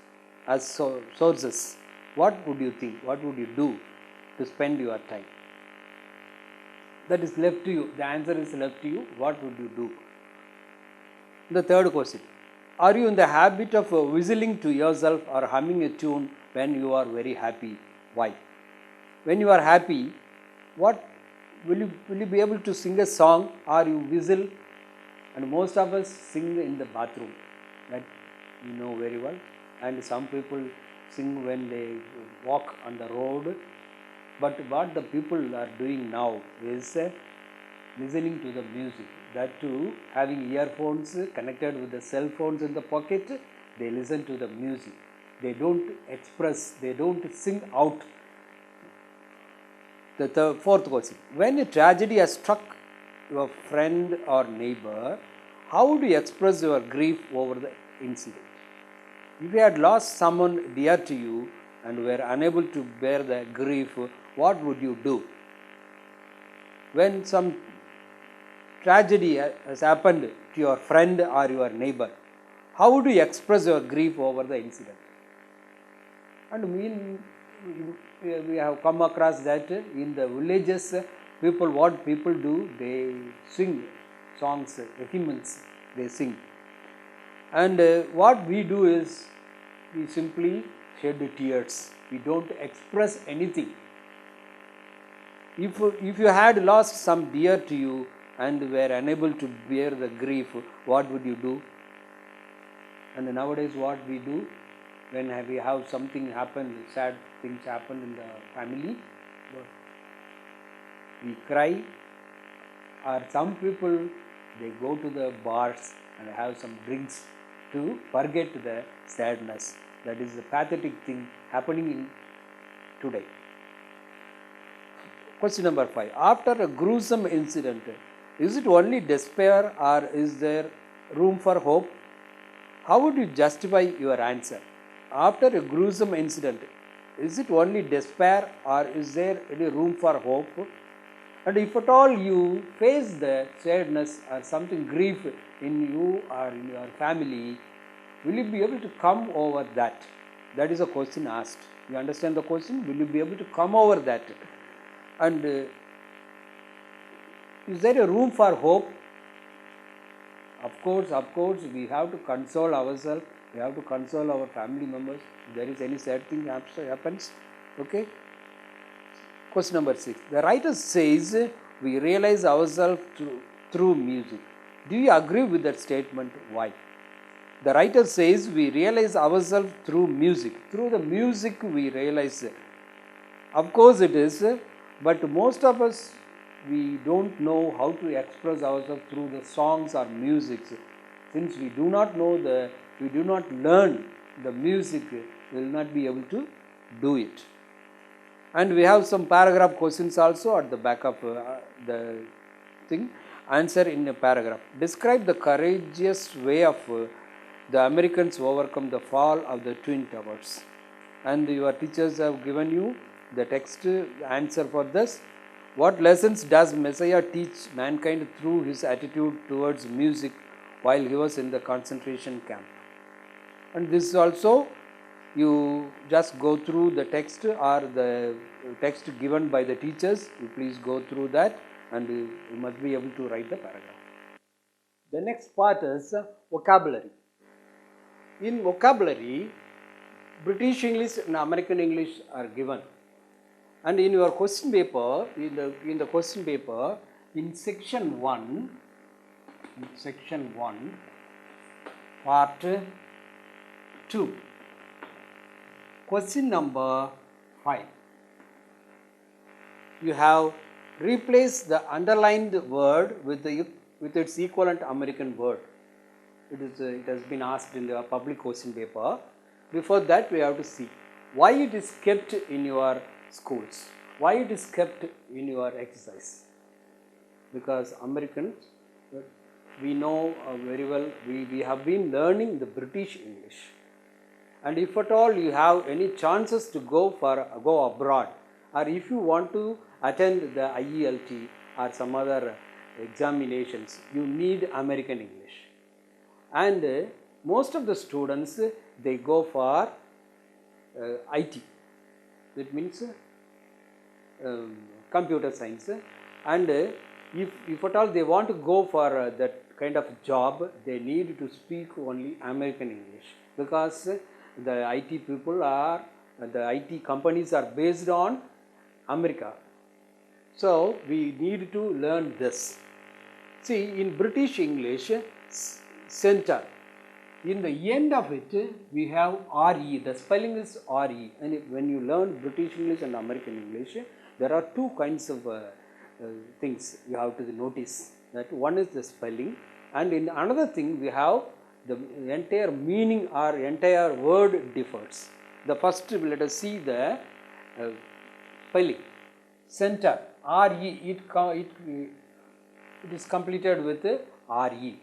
as sources, what would you think? What would you do to spend your time? That is left to you. The answer is left to you. What would you do? The third question. Are you in the habit of whistling to yourself or humming a tune when you are very happy? Why? When you are happy, what will you be able to sing a song or you whistle? And most of us sing in the bathroom. That you know very well. And some people sing when they walk on the road. But what the people are doing now is listening to the music. that too having earphones connected with the cell phones in the pocket, they listen to the music. They don't express, they don't sing out. The fourth question, when a tragedy has struck your friend or neighbor, how do you express your grief over the incident? If you had lost someone dear to you and were unable to bear the grief, what would you do? When some tragedy has happened to your friend or your neighbor, how would you express your grief over the incident? And we have come across that in the villages, what people do, they sing songs, hymns, they sing. And what we do is, we simply shed tears. We don't express anything. If you had lost some dear to you and were unable to bear the grief, what would you do? And nowadays what we do, when we have something happen, sad things happen in the family, we cry, or some people, they go to the bars and have some drinks to forget the sadness. That is the pathetic thing happening in today. Question number 5. After a gruesome incident, is it only despair or is there room for hope? How would you justify your answer? After a gruesome incident, is it only despair or is there any room for hope? And if at all you face the sadness or something grief in you or in your family, will you be able to come over that? That is a question asked. You understand the question? Will you be able to come over that? And is there a room for hope? Of course, we have to console ourselves. We have to console our family members. If there is any sad thing happens, okay. Question number 6. The writer says we realize ourselves through music. Do you agree with that statement? Why? The writer says we realize ourselves through music. Through the music we realize. Of course it is, but most of us, we don't know how to express ourselves through the songs or music. Since we do not know we do not learn the music, we will not be able to do it. And we have some paragraph questions also at the back of the thing. Answer in a paragraph. Describe the courageous way of the Americans overcome the fall of the Twin Towers. And your teachers have given you the text answer for this. What lessons does Messiah teach mankind through his attitude towards music while he was in the concentration camp? And this also, you just go through the text or the text given by the teachers. You please go through that and you must be able to write the paragraph. The next part is vocabulary. In vocabulary, British English and American English are given. And in your question paper, in the question paper, in section 1, part 2, question number 5, you have replaced the underlined word with its equivalent American word. It has been asked in the public question paper. Before that, we have to see why it is kept in your schools, why it is kept in your exercise. Because Americans, we know very well, we have been learning the British English. And if at all you have any chances to go abroad, or if you want to attend the IELT or some other examinations, you need American English. And most of the students, they go for IT. That means computer science. And if at all they want to go for that kind of job, they need to speak only American English, because the IT people the IT companies are based on America. So we need to learn this. See, in British English, center, in the end of it, we have RE. The spelling is RE. And when you learn British English and American English, there are two kinds of things you have to notice. that one is the spelling, and in another thing we have the entire meaning or entire word differs. The first, let us see the spelling. Center, R-E, it is completed with R-E.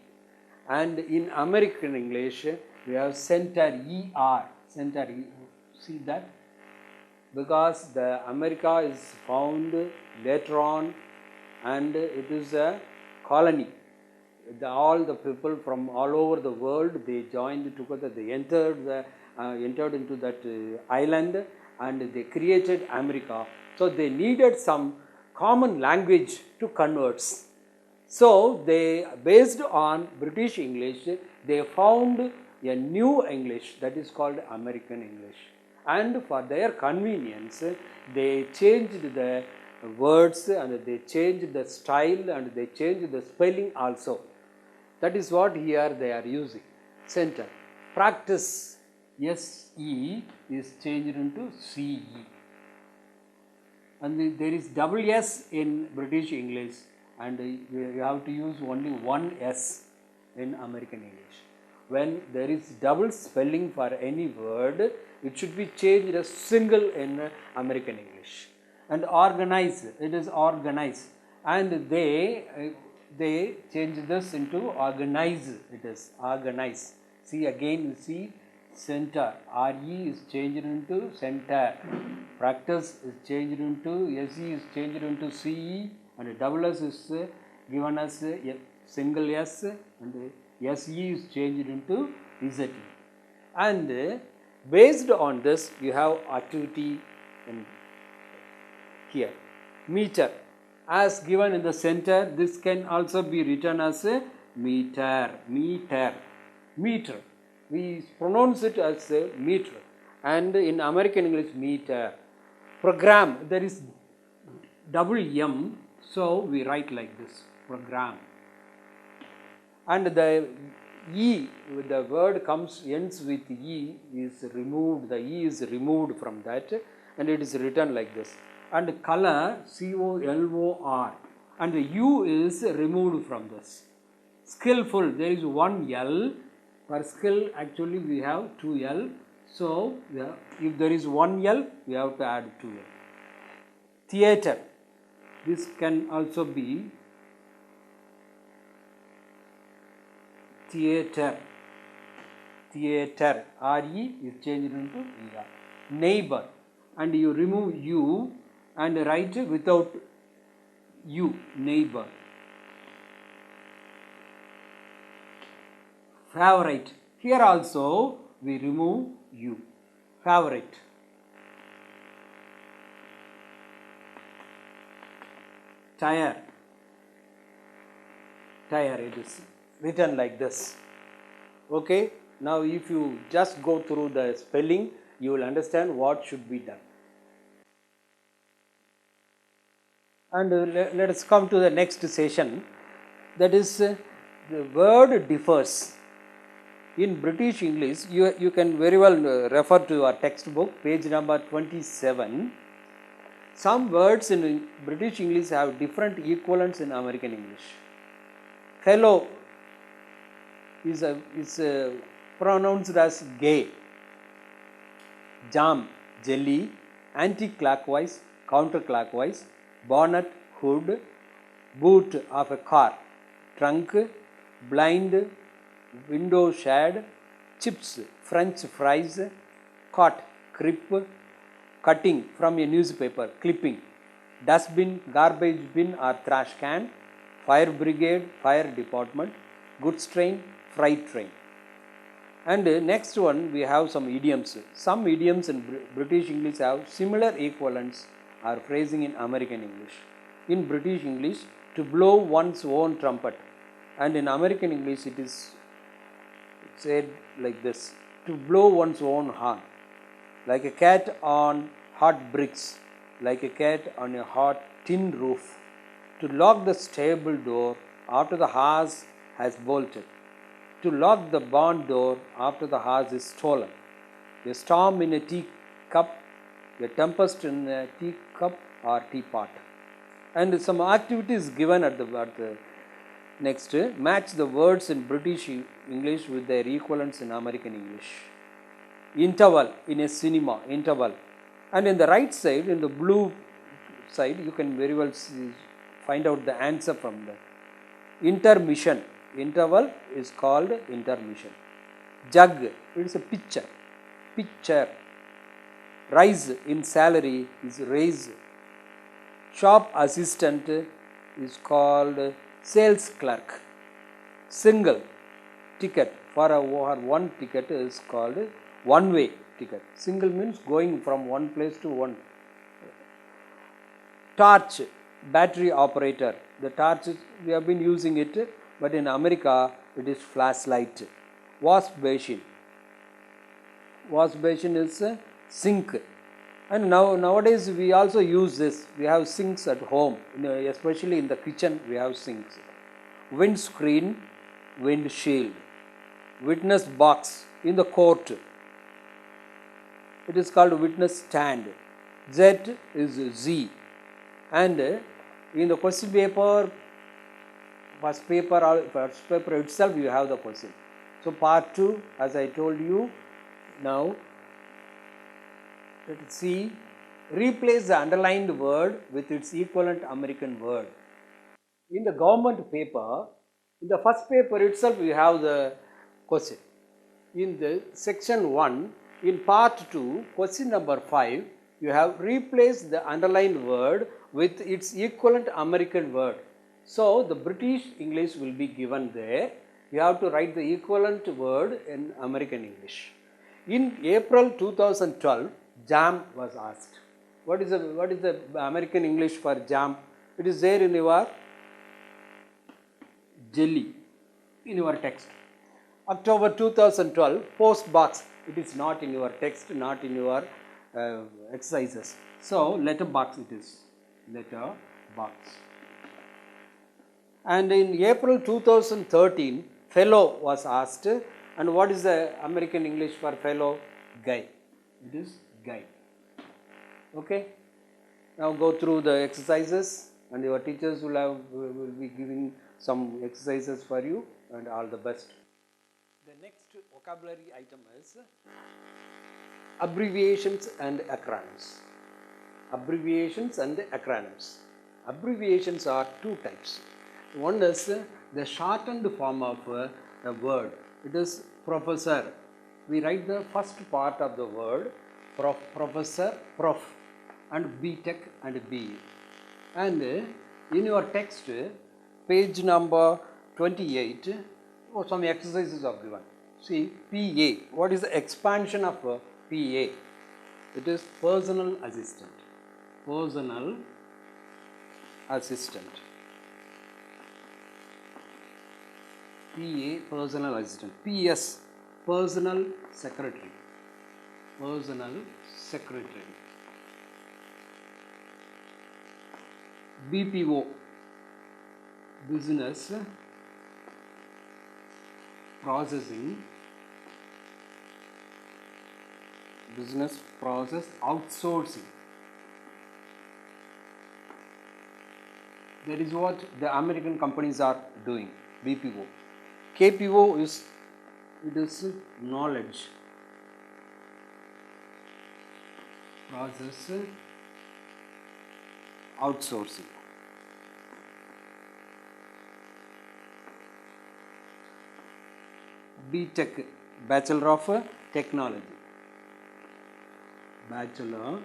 And in American English, we have center, E-R, center, see that? Because the America is found later on and it is a colony. All the people from all over the world, they joined together, they entered into that island and they created America. So they needed some common language to converse. So they, based on British English, they found a new English that is called American English. And for their convenience, they changed the words and they changed the style and they changed the spelling also. That is what here they are using. Center. Practice, S-E is changed into C-E. And there is double S in British English and you have to use only one S in American English. When there is double spelling for any word, it should be changed as single in American English. And organize, it is organize. And they change this into organize, it is organize. See again, you see center, R-E is changed into center. Practice is changed into, S-E is changed into C-E, and double S is given as a single S, and S-E is changed into Z-E. And based on this, you have activity in here. Meter, as given in the center, this can also be written as a meter, meter, meter. We pronounce it as a meter, and in American English, meter. Program, there is double M, so we write like this, program. And the E, the word ends with E, is removed, the E is removed from that, and it is written like this. And color, C-O-L-O-R, and the U is removed from this. Skillful, there is one L. For skill, actually we have two L. So if there is one L, we have to add two L. Theater, this can also be theater. Theater, R-E is changed into E-R. Neighbor, and you remove U and write without U, neighbor. Favorite, here also we remove U, favorite. Tire, tire, it is written like this. Okay, now if you just go through the spelling, you will understand what should be done. And let us come to the next session, that is the word differs. In British English, you can very well refer to our textbook, page number 27. Some words in British English have different equivalents in American English. Fellow is pronounced as gay. Jam, jelly, anti-clockwise, counterclockwise, bonnet, hood, boot of a car, trunk, blind, window shade, chips, French fries, cot, crip, cutting from a newspaper, clipping, dustbin, garbage bin or trash can, fire brigade, fire department, goods train, freight train. And next one, we have some idioms. Some idioms in British English have similar equivalents or phrasing in American English. In British English, to blow one's own trumpet, and in American English it is said like this, to blow one's own horn. Like a cat on hot bricks, like a cat on a hot tin roof. To lock the stable door after the horse has bolted. To lock the barn door after the horse is stolen. A storm in a teacup, a tempest in a teacup or teapot. And some activities given at the Next, match the words in British English with their equivalents in American English. Interval in a cinema, interval. And in the right side, in the blue side, you can very well find out the answer from there. Intermission. Interval is called intermission. Jug, it is a picture. Picture. Rise in salary is raise. Shop assistant is called sales clerk. Single ticket for one ticket is called one way ticket. Single means going from one place to one. Torch, battery operator. The torch, we have been using it, but in America it is flashlight. Wash basin. Wash basin is sink. And nowadays we also use this. We have sinks at home, especially in the kitchen we have sinks. Windscreen, windshield. Witness box in the court. It is called witness stand. Z is Z. And in the question paper, first paper itself you have the question. So part 2, as I told you, now let us see, replace the underlined word with its equivalent American word. In the government paper, in the first paper itself you have the question. In the section 1, in part 2, question number 5, you have replaced the underlined word with its equivalent American word. So the British English will be given there. You have to write the equivalent word in American English. In April 2012, jam was asked. What is the American English for jam? It is there in your jelly, in your text. October 2012, post box. It is not in your text, not in your exercises. So letter box it is. Letter box. And in April 2013, fellow was asked. And what is the American English for fellow? Guy. It is guy. Okay. Now go through the exercises, and your teachers will be giving some exercises for you, and all the best. The next vocabulary item is abbreviations and acronyms. Abbreviations and acronyms. Abbreviations are two types. One is the shortened form of a word. It is professor. We write the first part of the word, professor, prof, and B.Tech and B. And in your text, page number 28, some exercises are given. See, PA. What is the expansion of PA? It is personal assistant. Personal assistant. PA, personal assistant. PS, personal secretary. Personal secretary. BPO, business processing, business process outsourcing. That is what the American companies are doing. BPO. KPO is, it is knowledge process outsourcing. B.Tech, Bachelor of Technology. Bachelor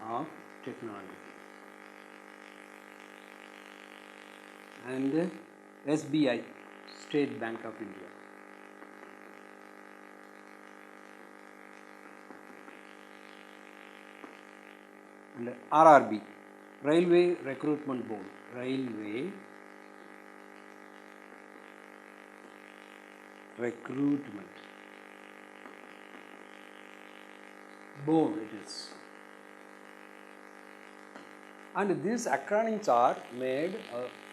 of Technology. And SBI, State Bank of India. And RRB, Railway Recruitment Board. Railway Recruitment Board it is. And these acronyms are made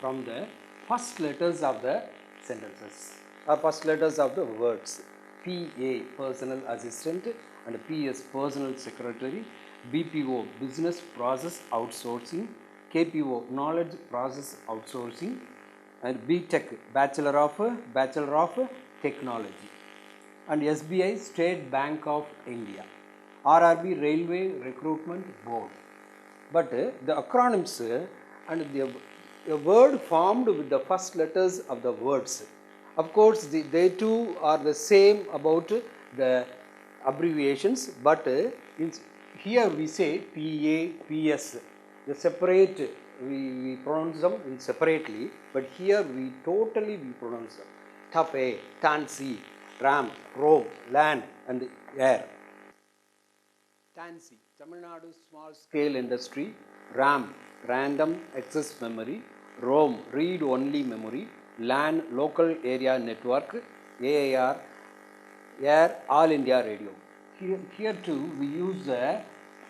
from the first letters of the sentences or first letters of the words. PA, personal assistant, and PS, personal secretary. BPO, business process outsourcing. KPO, knowledge process outsourcing. and B.Tech, Bachelor of Technology, and SBI, State Bank of India, RRB, Railway Recruitment Board. But the acronyms and a word formed with the first letters of the words. Of course, they too are the same about the abbreviations, but here we say PA, PS. The separate, we pronounce them separately, but here we pronounce them. Tape, Tansy, Ram, Roam, Land, and Air. Tansy, Tamil Nadu Small Scale Industry. RAM, Random Access Memory. ROM, Read Only Memory. LAN, Local Area Network. AAR, Air, All India Radio. Here too we use the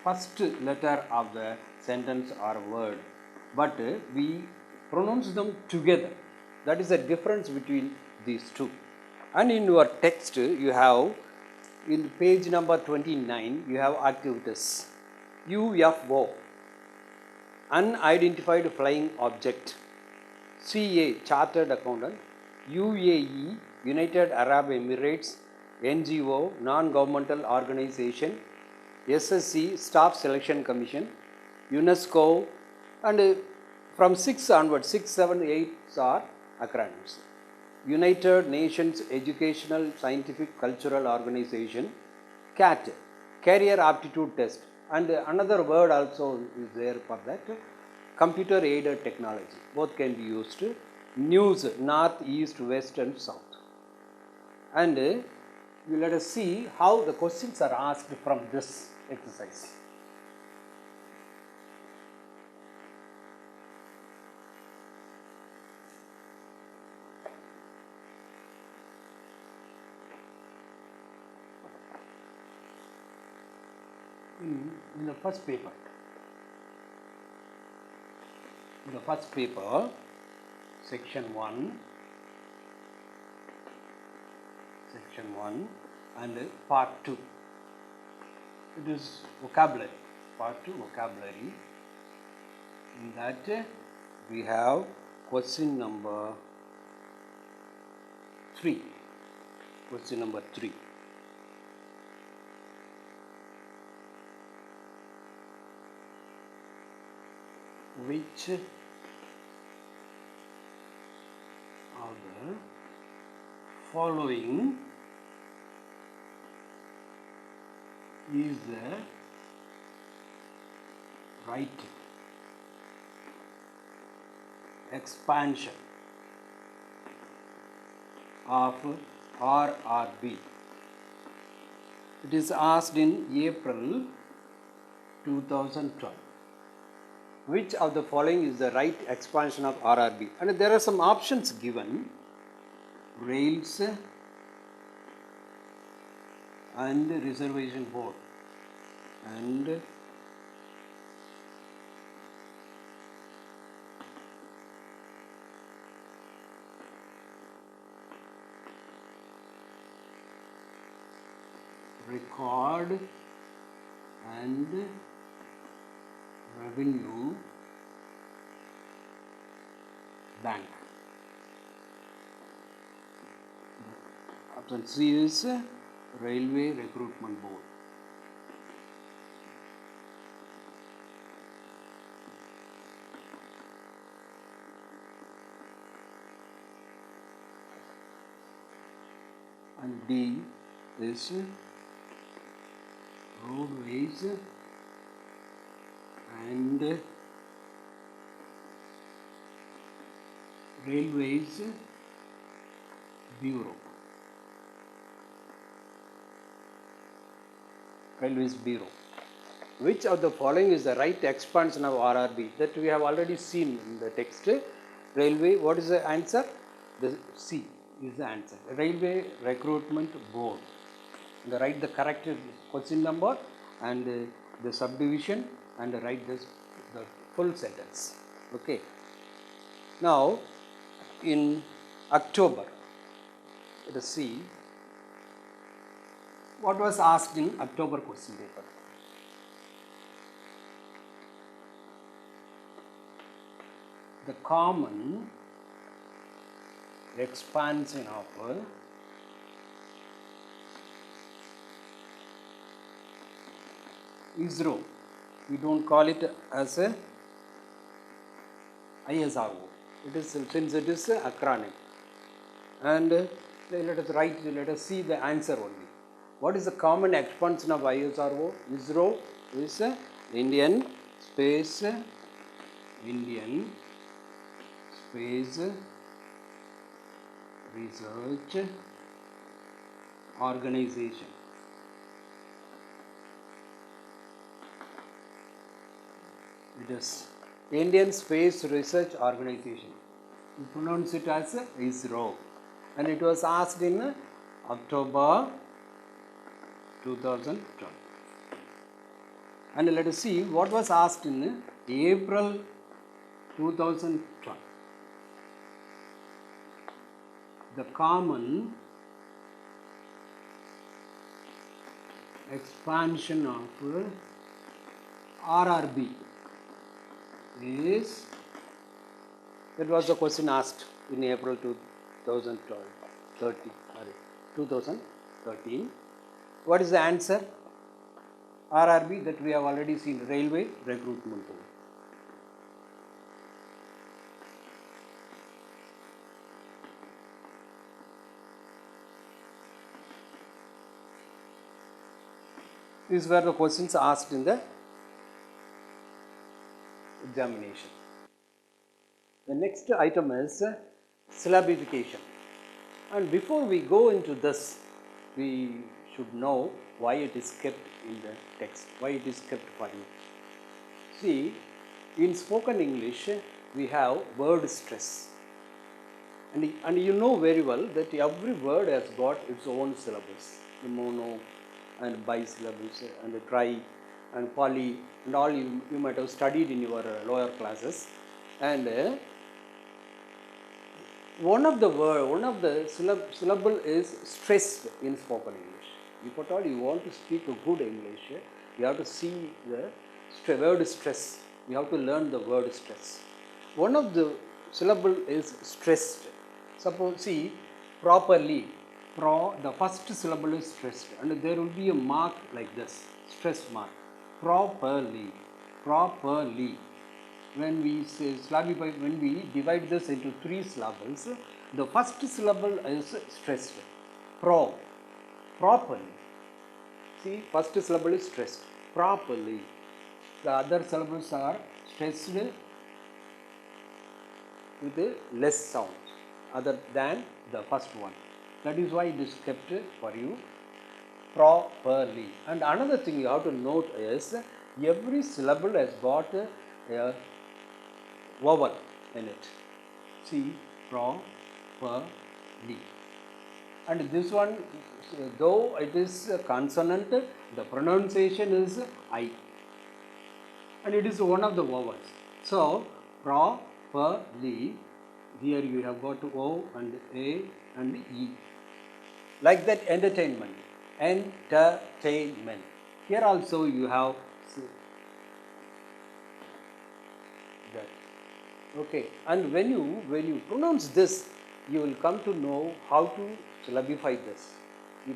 first letter of the sentence or word, but we pronounce them together. That is the difference between these two. And in your text you have, in page number 29, you have activities. UFO, Unidentified Flying Object. CA, Chartered Accountant. UAE, United Arab Emirates, NGO, Non-Governmental Organization. SSC, Staff Selection Commission. UNESCO, and from 6 onwards, 6, 7, 8 are acronyms. United Nations Educational, Scientific, Cultural Organization. CAT, Career Aptitude Test, and another word also is there for that, Computer Aided Technology. Both can be used. News, North, East, West, and South. And let us see how the questions are asked from this exercise. In the first paper, section 1 and part 2, it is vocabulary, part 2 vocabulary. In that we have question number 3. Which of the following is the right expansion of RRB? It is asked in April 2012. Which of the following is the right expansion of RRB? And there are some options given: Rails and Reservation Board and Record and Revenue Bank. Option C is Railway Recruitment Board. And D is Roadways and Railways Bureau. Which of the following is the right expansion of RRB? That we have already seen in the text. Railway, what is the answer? The C is the answer. Railway Recruitment Board. Write the correct question number and the subdivision and write the full sentence. Okay. Now, in October, let us see what was asked in October question paper. The common expansion of ISRO. We don't call it as a ISRO. It is, since it is an acronym. And let us see the answer only. What is the common expansion of ISRO? ISRO is Indian Space Research Organization. It is Indian Space Research Organization. You pronounce it as ISRO. And it was asked in October 2012. And let us see what was asked in April 2012. The common expansion of RRB is, that was the question asked in April 2013. What is the answer? RRB, that we have already seen, Railway Recruitment Board. These were the questions asked in the examination. The next item is syllabification. And before we go into this, we should know why it is kept in the text, why it is kept for you. See, in spoken English, we have word stress. And you know very well that every word has got its own syllables, the mono and bisyllables and the tri and poly and all you might have studied in your lower classes. And one of the syllable is stressed in spoken English. If at all you want to speak a good English, you have to see the word stress. You have to learn the word stress. One of the syllable is stressed. Suppose, see, properly, the first syllable is stressed, and there will be a mark like this, stress mark. Properly. When we say syllabify, when we divide this into 3 syllables, the first syllable is stressed. Properly. See, first syllable is stressed. Properly. The other syllables are stressed with less sound other than the first one. That is why it is kept for you properly. And another thing you have to note is every syllable has got a vowel in it. See, properly. And this one, though it is a consonant, the pronunciation is I. And it is one of the vowels. So, properly, here you have got O and A and E. Like that, entertainment. Here also you have that. Okay. And when you pronounce this, you will come to know how to syllabify this.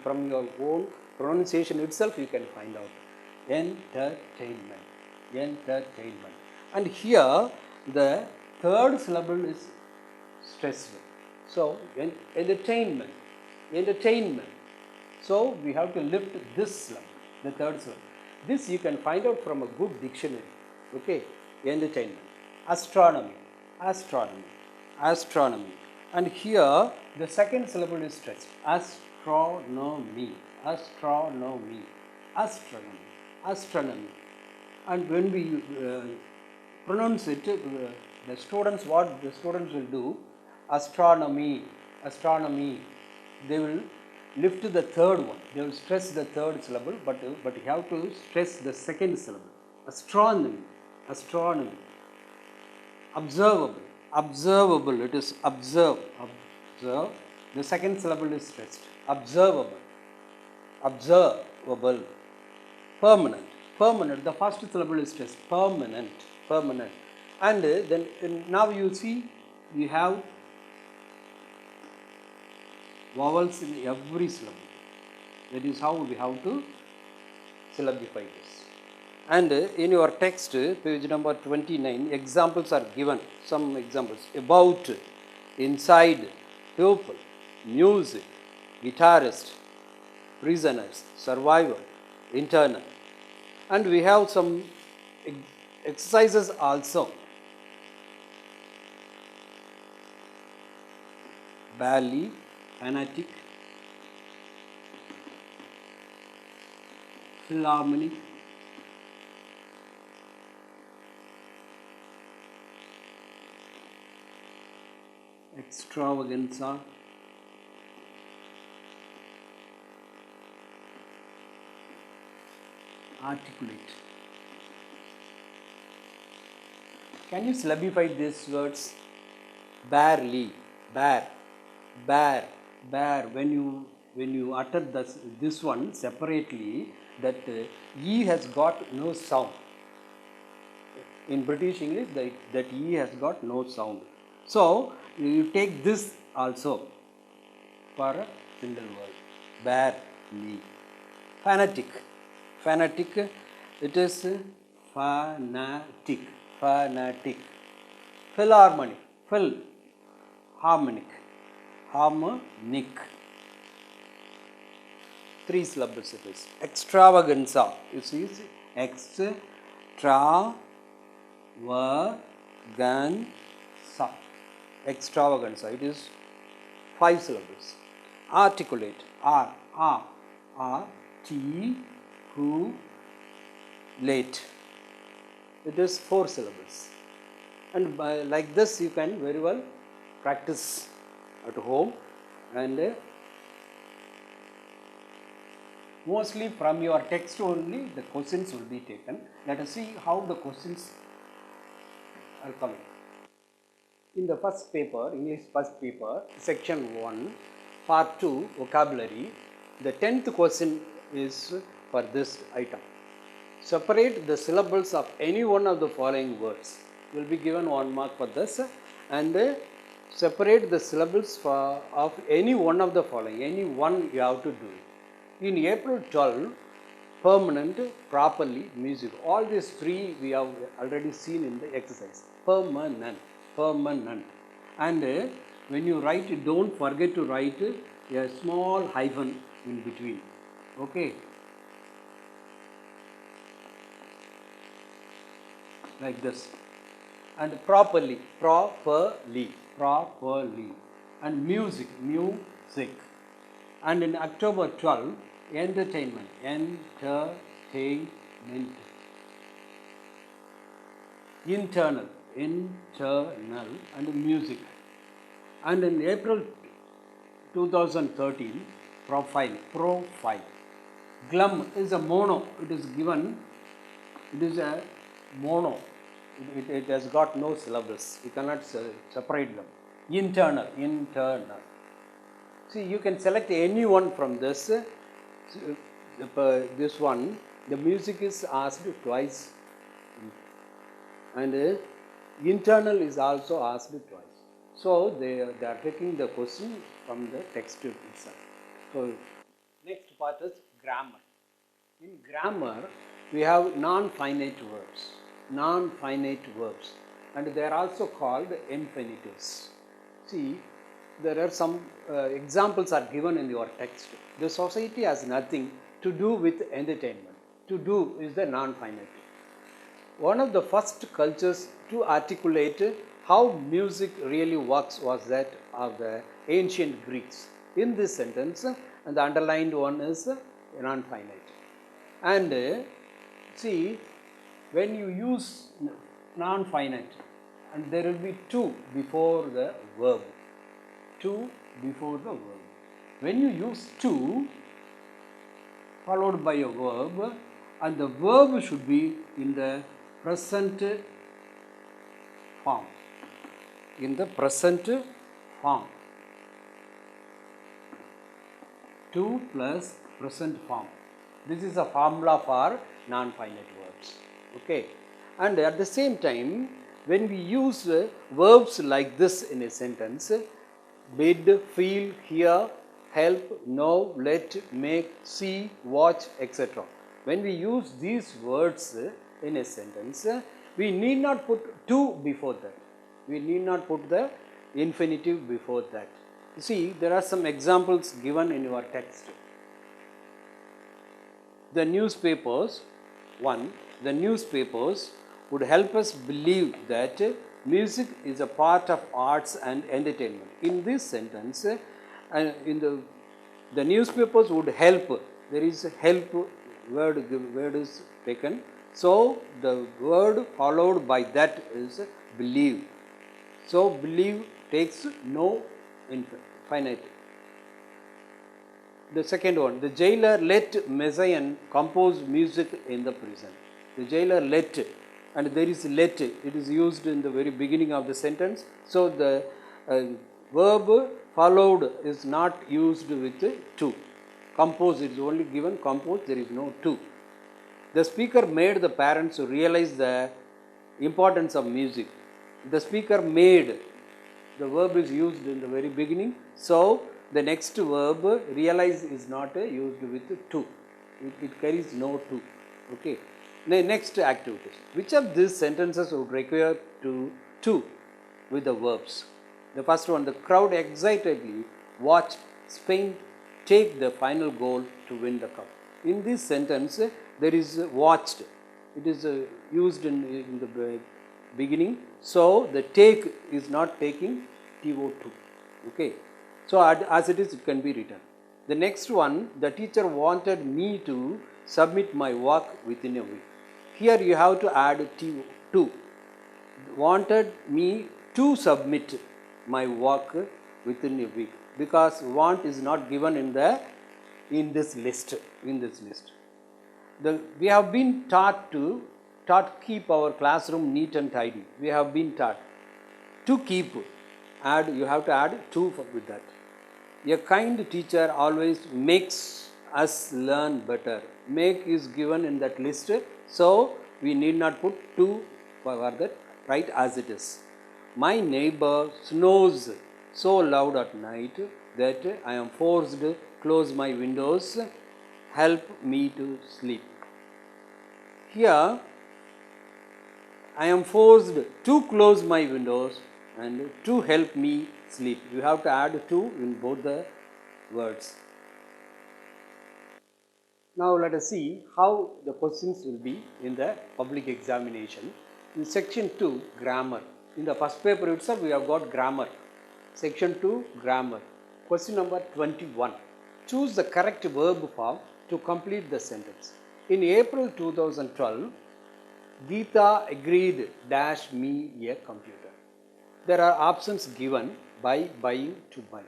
From your own pronunciation itself, you can find out. Entertainment. And here the third syllable is stressed. So, entertainment. So, we have to lift this syllable, the third syllable. This you can find out from a good dictionary. Okay, entertainment. Astronomy. And here the second syllable is stressed. Astronomy. And when we pronounce it, what the students will do, astronomy, they will lift the third one. They will stress the third syllable, but you have to stress the second syllable. Astronomy. Observable. It is observe. The second syllable is stressed. Observable. Permanent. The first syllable is stressed. Permanent. And then now you see we have vowels in every syllable. That is how we have to syllabify this. And in your text, page number 29, examples are given. Some examples: about, inside, pupil, music, guitarist, prisoners, survivor, internal. And we have some exercises also. Barely, fanatic, philharmonic, extravaganza, articulate. Can you syllabify these words? Barely, bear, bear, bear. When you utter this one separately, that E has got no sound. In British English, that E has got no sound. So you take this also for a single word. Barely. Fanatic. Fanatic, it is fanatic. Fanatic. Philharmonic. Phil. Harmonic. Harmonic. 3 syllables it is. Extravaganza. You see, extravaganza. Extravaganza. It is 5 syllables. Articulate. R. T. Who. Late. It is 4 syllables. And like this you can very well practice at home, and mostly from your text only the questions will be taken. Let us see how the questions are coming. In the first paper, English first paper, section 1, part 2, vocabulary, the 10th question is for this item. Separate the syllables of any one of the following words. You will be given 1 mark for this, and separate the syllables of any one of the following. Any one you have to do it. In April 12, permanent, properly, music. All these 3 we have already seen in the exercise. Permanent, permanent. And when you write it, don't forget to write a small hyphen in between. Okay. Like this. And properly, properly, properly. And music, music. And in October 12, entertainment, entertainment. Internal, internal, and music. And in April 2013, profile, profile. Glum is a mono. It is given, it is a mono. It has got no syllables. You cannot separate them. Internal, internal. See, you can select any one from this. This one, the music is asked twice, and internal is also asked twice. So they are taking the question from the text itself. So next part is grammar. In grammar, we have non-finite verbs. Non-finite verbs, and they are also called infinitives. See, there are some examples are given in your text. The society has nothing to do with entertainment. To do is the non-finite. One of the first cultures to articulate how music really works was that of the ancient Greeks. In this sentence, and the underlined one is non-finite. And see, when you use non-finite, and there will be 2 before the verb. 2 before the verb. When you use 2 followed by a verb, and the verb should be in the present form. In the present form. 2 plus present form. This is a formula for non-finite verbs. Okay. And at the same time, when we use verbs like this in a sentence, bid, feel, hear, help, know, let, make, see, watch, etc. When we use these words in a sentence, we need not put to before that. We need not put the infinitive before that. You see, there are some examples given in your text. The newspapers, the newspapers would help us believe that music is a part of arts and entertainment. In this sentence, the newspapers would help. There is a help word is taken. So the word followed by that is believe. So believe takes no infinite. The second one, the jailer let Messiah compose music in the prison. The jailer let, and there is let, it is used in the very beginning of the sentence. So the verb followed is not used with to. Compose, it is only given compose, there is no to. The speaker made the parents realize the importance of music. The speaker made, the verb is used in the very beginning. So the next verb realize is not used with to. It carries no to. Okay. The next activities. Which of these sentences would require to with the verbs? The first one, the crowd excitedly watched Spain take the final goal to win the cup. In this sentence, there is watched. It is used in the beginning. So the take is not taking to. Okay. So as it is, it can be written. The next one, the teacher wanted me to submit my work within a week. Here you have to add to. Wanted me to submit my work within a week, because want is not given in this list. We have been taught keep our classroom neat and tidy. We have been taught to keep. You have to add to with that. A kind teacher always makes us learn better. Make is given in that list, so we need not put to for that, right as it is. My neighbor snores so loud at night that I am forced to close my windows. Help me to sleep. Here, I am forced to close my windows and to help me sleep. You have to add to in both the words. Now let us see how the questions will be in the public examination. In section 2, grammar. In the first paper itself, we have got grammar. Section 2, grammar. Question number 21. Choose the correct verb form to complete the sentence. In April 2012, Geeta agreed dash me a computer. There are options given by, buying, to buy.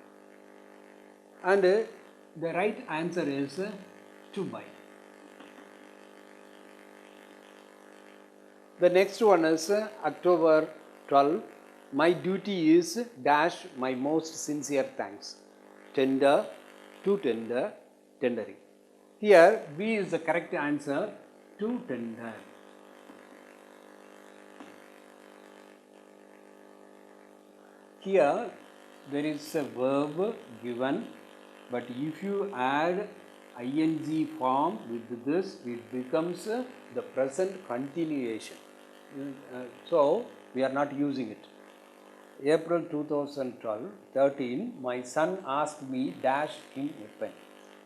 And the right answer is to buy. The next one is October 12. My duty is dash my most sincere thanks. Tender, to tender, tendering. Here B is the correct answer, to tender. Here there is a verb given, but if you add ing form with this, it becomes the present continuation. So we are not using it. April 2012, 13, my son asked me dash him a pen.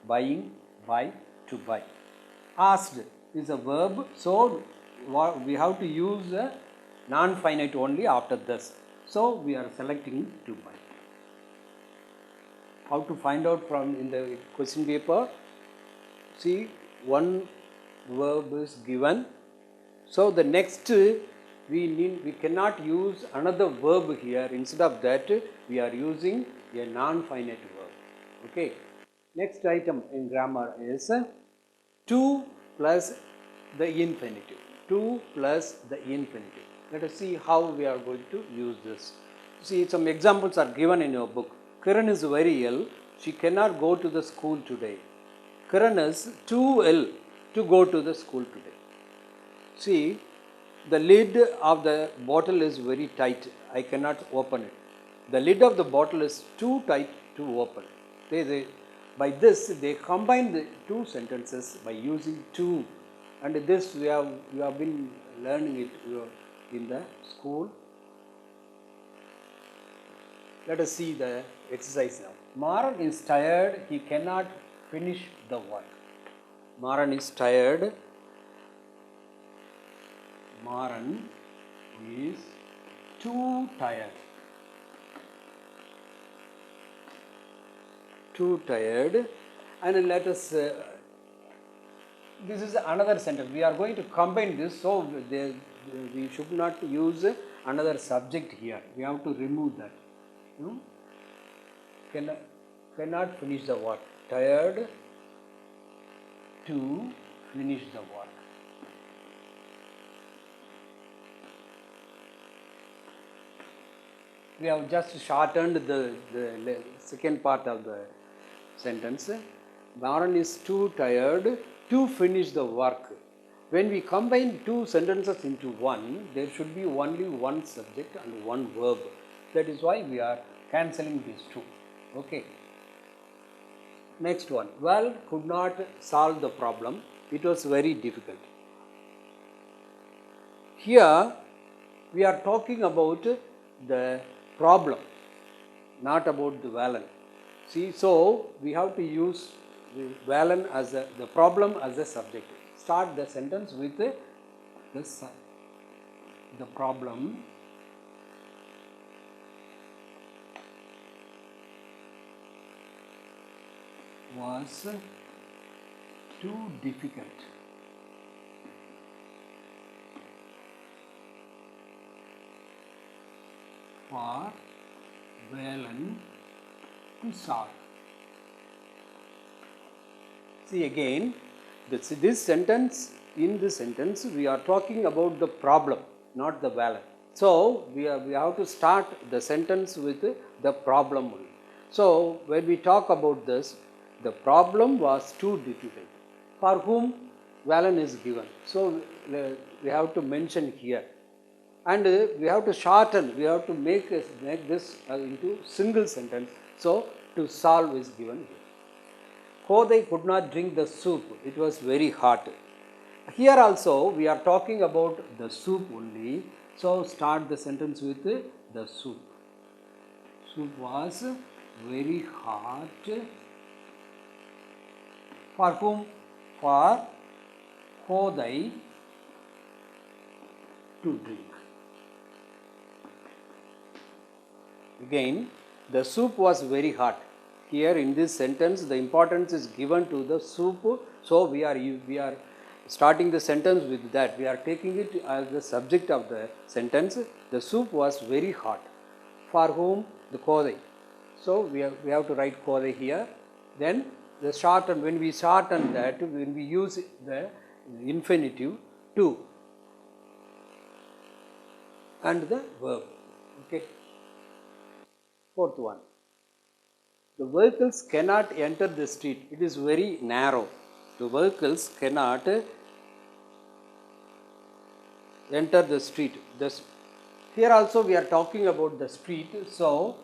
Buying, buy, to buy. Asked is a verb, so we have to use a non-finite only after this. So we are selecting to buy. How to find out from in the question paper? See, one verb is given. So the next we cannot use another verb here. Instead of that, we are using a non-finite verb. Okay. Next item in grammar is to plus the infinitive. To plus the infinitive. Let us see how we are going to use this. See, some examples are given in your book. Kiran is very ill. She cannot go to the school today. Kiran is too ill to go to the school today. See, the lid of the bottle is very tight. I cannot open it. The lid of the bottle is too tight to open. by this they combine the two sentences by using to, and this we have been learning it in the school. Let us see the exercise now. Maran is tired, he cannot finish the work. Maran is tired. Maran is too tired. Too tired. And let us, this is another sentence. We are going to combine this, so we should not use another subject here. We have to remove that. Cannot finish the work. Tired to finish the work. We have just shortened the second part of the sentence. Maran is too tired to finish the work. When we combine two sentences into one, there should be only one subject and one verb. That is why we are cancelling these two. Okay. Next one. Vowel could not solve the problem. It was very difficult. Here we are talking about the problem, not about the vowel. See, so we have to use the vowel as the problem as a subject. Start the sentence with the problem was too difficult. For Valen to solve. See again, this sentence, in this sentence we are talking about the problem, not the vowel. So we have to start the sentence with the problem only. So when we talk about this, the problem was too difficult. For whom? Vowel is given. So we have to mention here. And we have to shorten, we have to make this into single sentence. So to solve is given here. Kodai could not drink the soup, it was very hot. Here also we are talking about the soup only. So start the sentence with the soup. Soup was very hot. For whom? For Kodai to drink. Again, the soup was very hot. Here in this sentence, the importance is given to the soup. So we are starting the sentence with that. We are taking it as the subject of the sentence. The soup was very hot. For whom? The Kodai. So we have to write Kodai here. Then the shorten, when we shorten that, when we use the infinitive to and the verb. Okay. Fourth one. The vehicles cannot enter the street. It is very narrow. The vehicles cannot enter the street. Here also we are talking about the street. So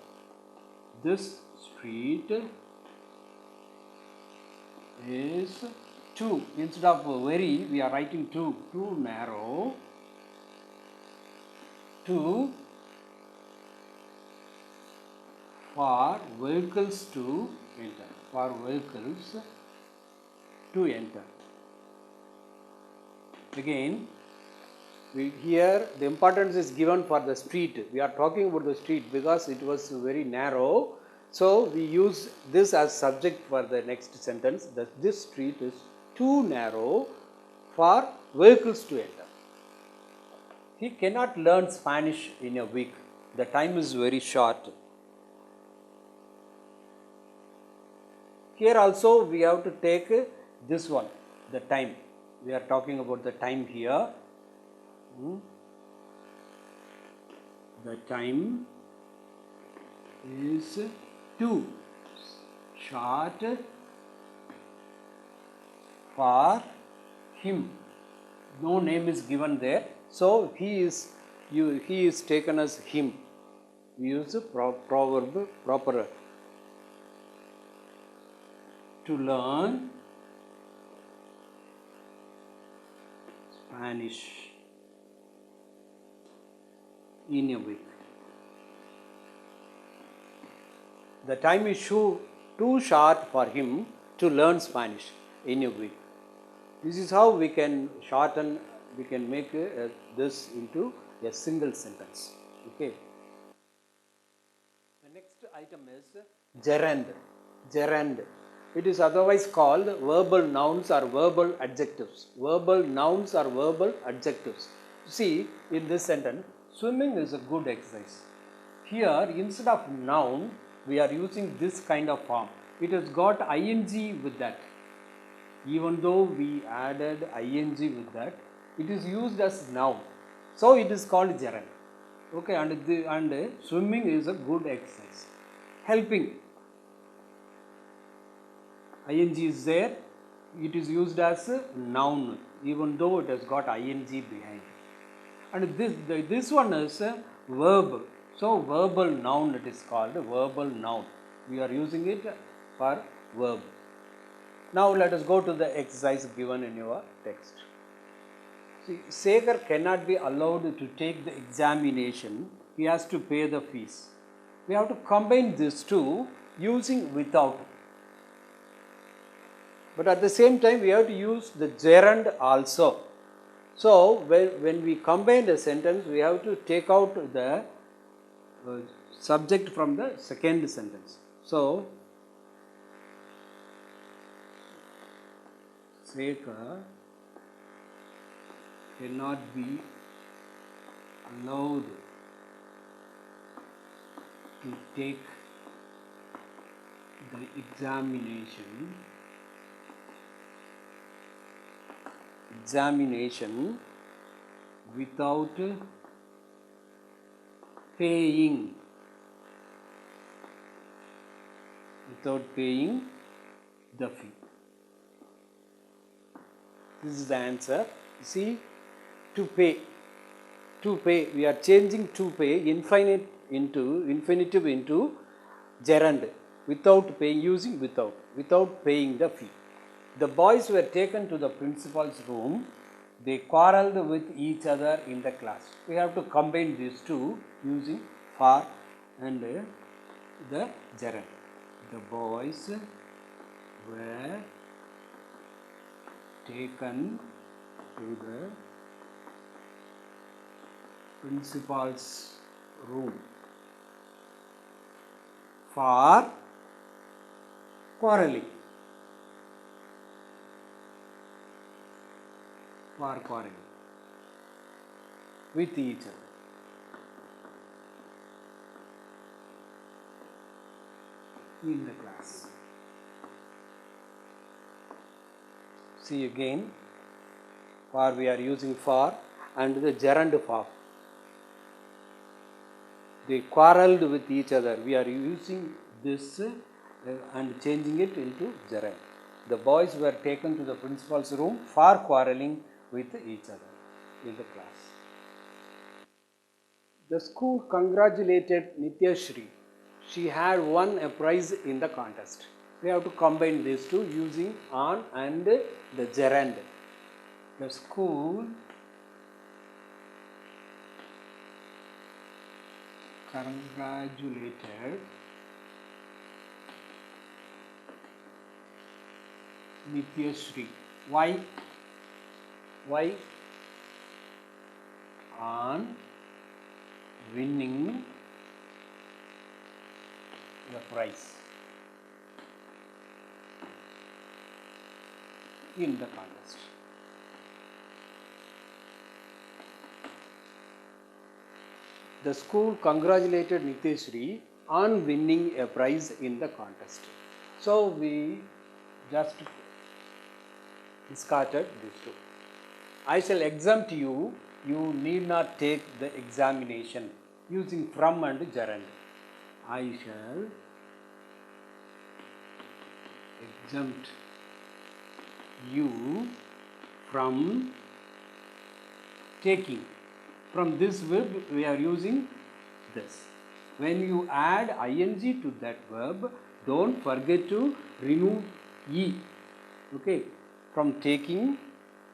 this street is too. Instead of very, we are writing too. Too narrow. Too for vehicles to enter. For vehicles to enter. Again, here the importance is given for the street. We are talking about the street because it was very narrow. So we use this as subject for the next sentence. That this street is too narrow for vehicles to enter. He cannot learn Spanish in a week. The time is very short. Here also we have to take this one, the time. We are talking about the time here. The time is too short for him. No name is given there. So he is taken as him. We use the proper. to learn Spanish in a week. The time is too short for him to learn Spanish in a week. This is how we can shorten, we can make this into a single sentence. Okay. The next item is gerund. Gerund. It is otherwise called verbal nouns or verbal adjectives. Verbal nouns or verbal adjectives. See, in this sentence, swimming is a good exercise. Here, instead of noun, we are using this kind of form. It has got ing with that. Even though we added ing with that, it is used as noun. So, it is called gerund. Okay, and swimming is a good exercise. Helping. Ing is there. It is used as a noun, even though it has got ing behind. And this one is a verb. So, verbal noun it is called verbal noun. We are using it for verb. Now, let us go to the exercise given in your text. See, Sekhar cannot be allowed to take the examination. He has to pay the fees. We have to combine these two using without. But at the same time, we have to use the gerund also. So, when we combine the sentence, we have to take out the subject from the second sentence. So, Sekhar cannot be allowed to take the examination without paying the fee. This is the answer. See, to pay, we are changing to pay infinitive into gerund, without paying, using without paying the fee. The boys were taken to the principal's room. They quarreled with each other in the class. We have to combine these two using for and the gerund. The boys were taken to the principal's room for quarreling. With each other. In the class. See again, for we are using for and the gerund form. They quarreled with each other. We are using this and changing it into gerund. The boys were taken to the principal's room for quarreling with each other in the class. The school congratulated Nityashri. She had won a prize in the contest. We have to combine these two using on and the gerund. The school congratulated Nityashri. Why? On winning the prize in the contest. The school congratulated Nityashri on winning a prize in the contest. So, we just discarded these two. I shall exempt you. You need not take the examination using from and gerund. I shall exempt you from taking. From this verb we are using this. When you add ing to that verb, don't forget to remove E, okay, from taking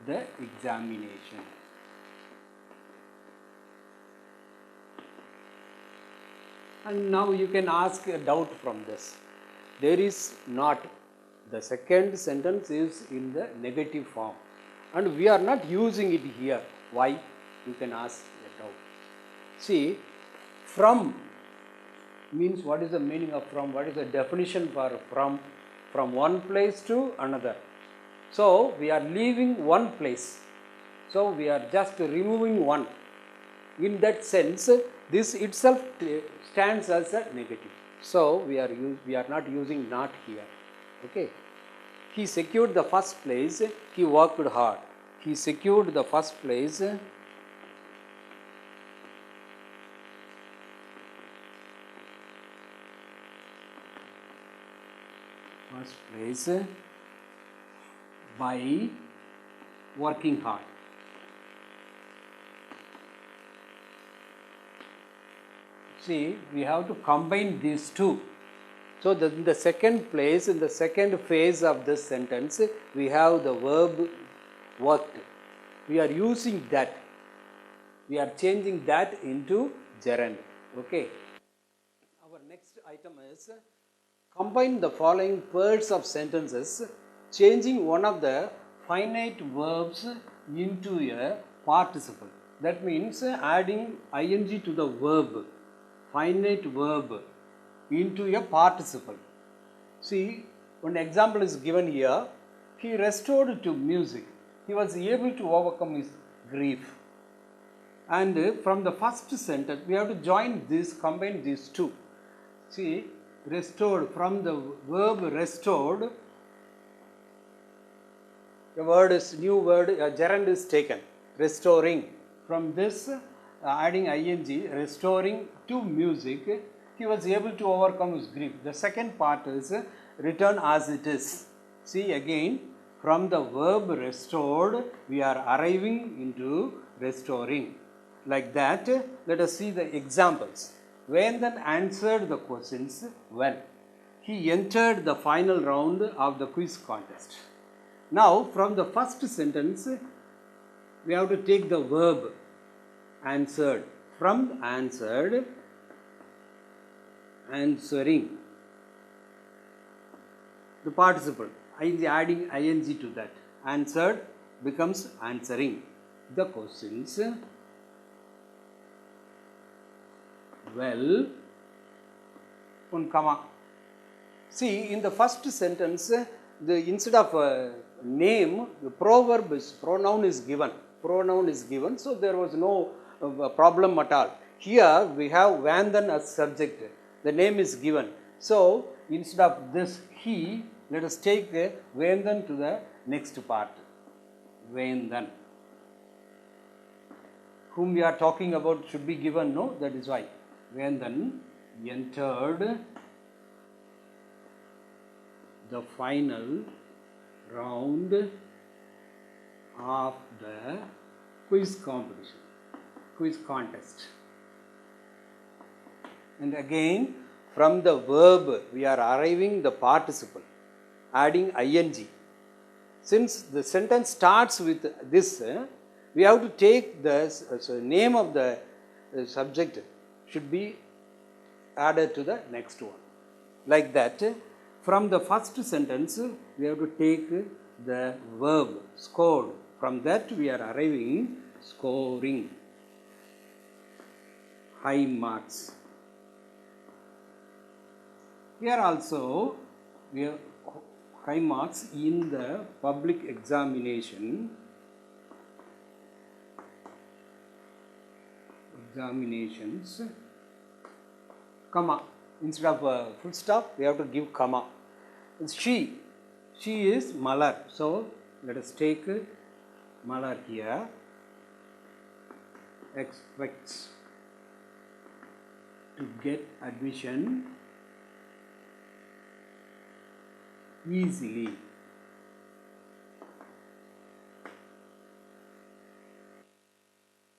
the examination. And now you can ask a doubt from this. There is not. The second sentence is in the negative form and we are not using it here. Why? You can ask a doubt. See, from means what is the meaning of from? What is the definition for from? From one place to another. So, we are leaving one place. So, we are just removing one. In that sense, this itself stands as a negative. So, we are not using not here. Okay. He secured the first place, he worked hard. He secured the first place. First place by working hard. See, we have to combine these two. So, in the second place, in the second phase of this sentence, we have the verb worked. We are using that. We are changing that into gerund. Okay. Our next item is combine the following pairs of sentences, changing one of the finite verbs into a participle. That means adding ing to the verb, finite verb into a participle. See, one example is given here. He restored to music. He was able to overcome his grief. And from the first sentence, we have to join this, combine these two. See, restored, from the verb restored, a word is, new word, a gerund is taken, restoring. From this, adding ing, restoring to music, he was able to overcome his grief. The second part is return as it is. See again, from the verb restored, we are arriving into restoring. Like that, let us see the examples. Vayandan answered the questions well. He entered the final round of the quiz contest. Now, from the first sentence, we have to take the verb answered. From answered, answering, the participle, adding ing to that. Answered becomes answering the questions well, one comma. See, in the first sentence, instead of name, the pronoun is given. Pronoun is given, so there was no problem at all. Here we have Vayandan as subject. The name is given. So, instead of this he, let us take Vayandan to the next part. Vayandan, whom we are talking about, should be given, no? That is why. Vayandan entered the final round of the quiz competition, quiz contest. And again, from the verb, we are arriving the participle, adding ing. Since the sentence starts with this, we have to take the name of the subject should be added to the next one. Like that, from the first sentence, we have to take the verb scored. From that, we are arriving scoring high marks. Here also, we have high marks in the public examinations, comma. Instead of full stop, we have to give comma. She is Malar. So, let us take Malar here. Expects to get admission easily.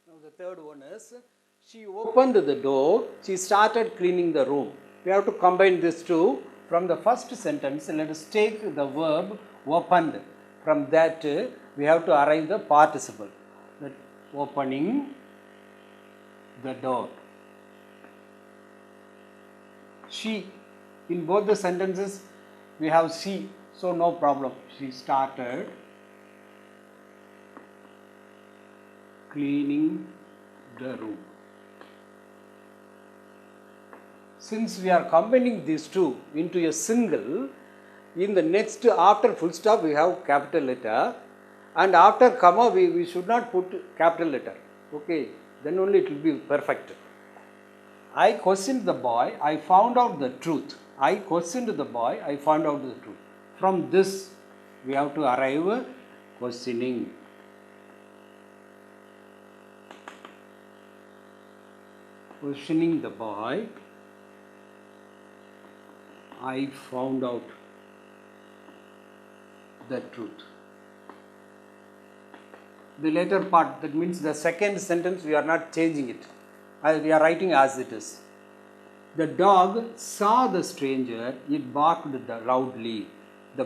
Now the third one is, she opened the door, she started cleaning the room. We have to combine these two. from the first sentence, let us take the verb opened. From that, we have to arrive the participle. That opening the door. She, in both the sentences, we have she, so no problem. She started cleaning the room. Since we are combining these two into a single, in the next, after full stop, we have capital letter, and after comma, we should not put capital letter. Okay, then only it will be perfect. I questioned the boy, I found out the truth. I questioned the boy, I found out the truth. From this, we have to arrive questioning. Questioning the boy, I found out the truth. The later part, that means the second sentence, we are not changing it. We are writing as it is. The dog saw the stranger, it barked loudly. The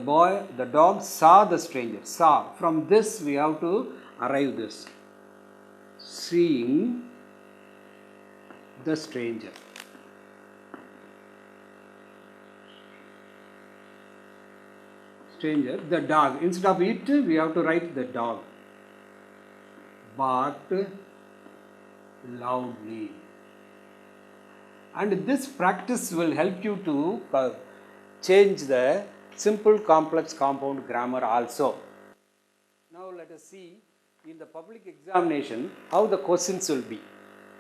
dog saw the stranger, saw. From this we have to arrive this. Seeing the stranger. Stranger, the dog. Instead of it, we have to write the dog. Barked loudly. And this practice will help you to change the simple complex compound grammar also. Now let us see in the public examination how the questions will be.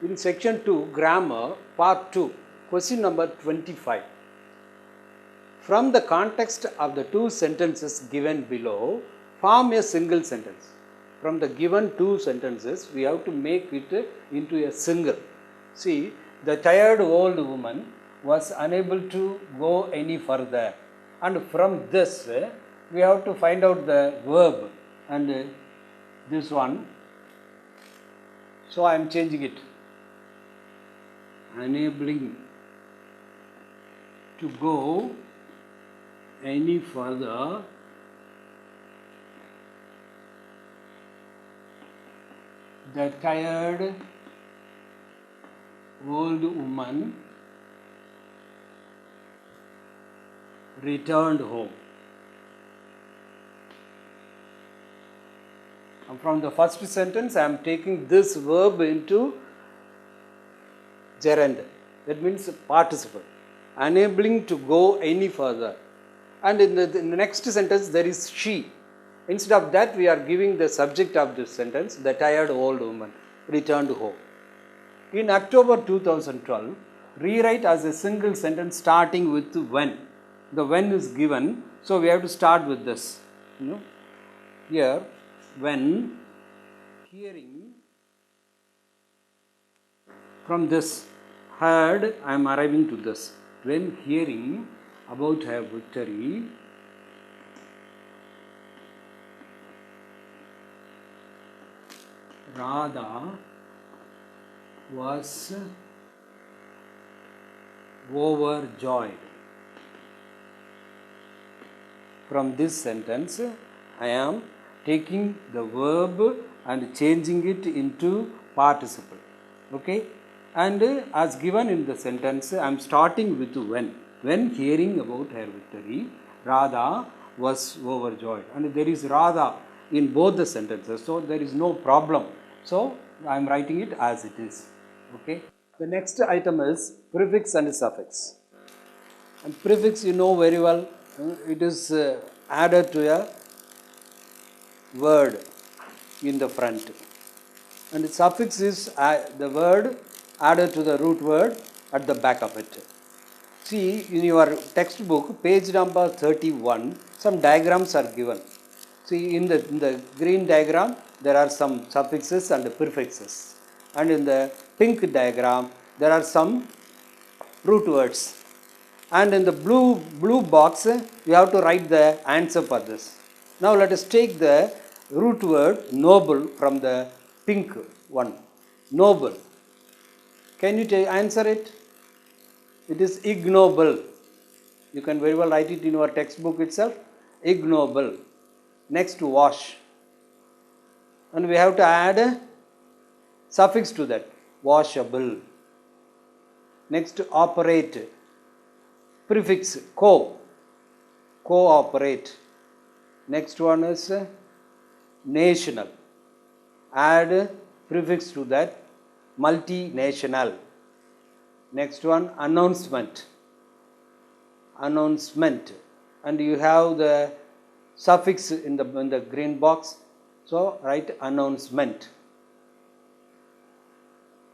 In section 2, grammar, part 2, question number 25. From the context of the two sentences given below, form a single sentence. From the given two sentences, we have to make it into a single. See, the tired old woman was unable to go any further. And from this, we have to find out the verb. And this one, so I am changing it. Unable to go any further. The tired old woman returned home. And from the first sentence, I am taking this verb into gerund. That means participle. Unable to go any further. And in the next sentence, there is she. Instead of that, we are giving the subject of this sentence, the tired old woman returned home. In October 2012, rewrite as a single sentence starting with when. The when is given, so we have to start with this. Here, when hearing, from this heard, I am arriving to this. When hearing about her victory, Radha was overjoyed. From this sentence, I am taking the verb and changing it into participle. Okay? And as given in the sentence, I am starting with when. When hearing about her victory, Radha was overjoyed. And there is Radha in both the sentences, so there is no problem. So I am writing it as it is. Okay. The next item is prefix and suffix. And prefix, you know very well, it is added to a word in the front. And the suffix is the word added to the root word at the back of it. See, in your textbook, page number 31, some diagrams are given. See, in the green diagram, there are some suffixes and prefixes. And in the pink diagram, there are some root words. And in the blue box, you have to write the answer for this. Now let us take the root word noble from the pink one. Noble. Can you answer it? It is ignoble. You can very well write it in your textbook itself. Ignoble. Next, wash. And we have to add a suffix to that. Washable. Next, operate. Prefix, co. Cooperate. Next one is national. Add prefix to that. Multinational. Next one, announcement. Announcement. And you have the suffix in the green box. So write announcement.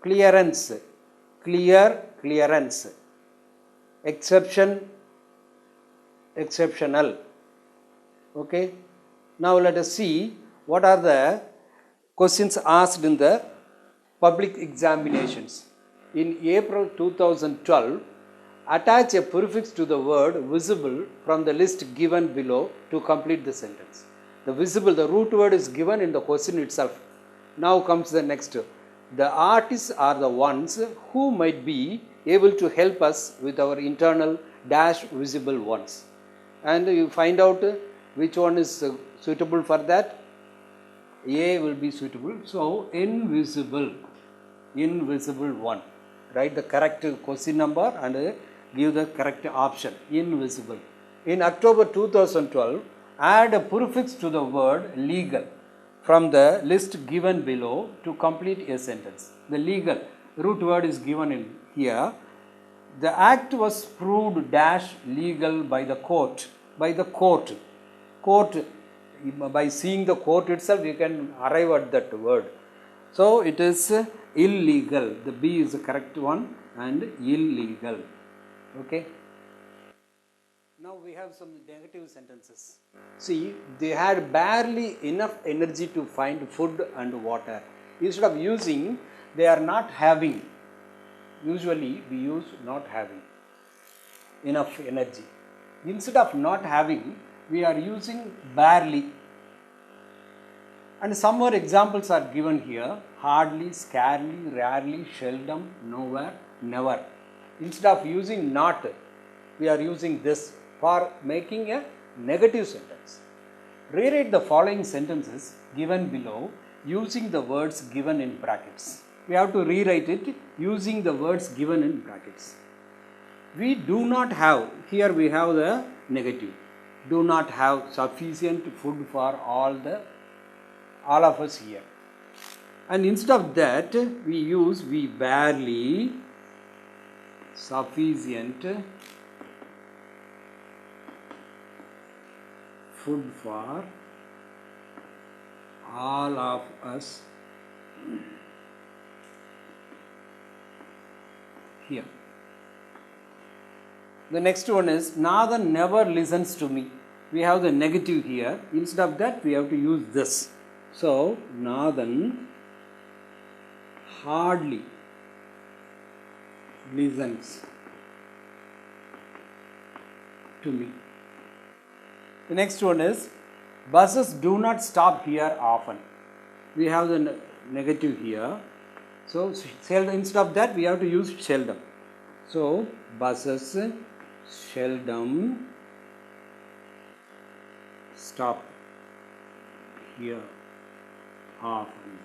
Clearance. Clear, clearance. Exception, exceptional. Okay. Now let us see what are the questions asked in the public examinations. In April 2012, attach a prefix to the word visible from the list given below to complete the sentence. The visible, the root word is given in the question itself. Now comes the next. The artists are the ones who might be able to help us with our internal dash visible ones. And you find out which one is suitable for that. A will be suitable. So, invisible one. Write the correct question number and give the correct option. Invisible. In October 2012, add a prefix to the word legal from the list given below to complete a sentence. The legal root word is given in here. The act was proved dash legal by the court. By the court. Court, by seeing the court itself, you can arrive at that word. So it is illegal. The B is the correct one and illegal. Okay. Now we have some negative sentences. See, they had barely enough energy to find food and water. Instead of using, they are not having. Usually we use not having enough energy. Instead of not having, we are using barely. And some more examples are given here. Hardly, scarcely, rarely, seldom, nowhere, never. Instead of using not, we are using this for making a negative sentence. Rewrite the following sentences given below using the words given in brackets. We have to rewrite it using the words given in brackets. We do not have, here we have the negative, do not have sufficient food for all of us here. And instead of that, we use we barely sufficient food for all of us here. The next one is Nathan never listens to me. We have the negative here. Instead of that, we have to use this. So, Nathan hardly listens to me. The next one is buses do not stop here often. We have the negative here. So, instead of that, we have to use seldom. So, buses seldom stop here often.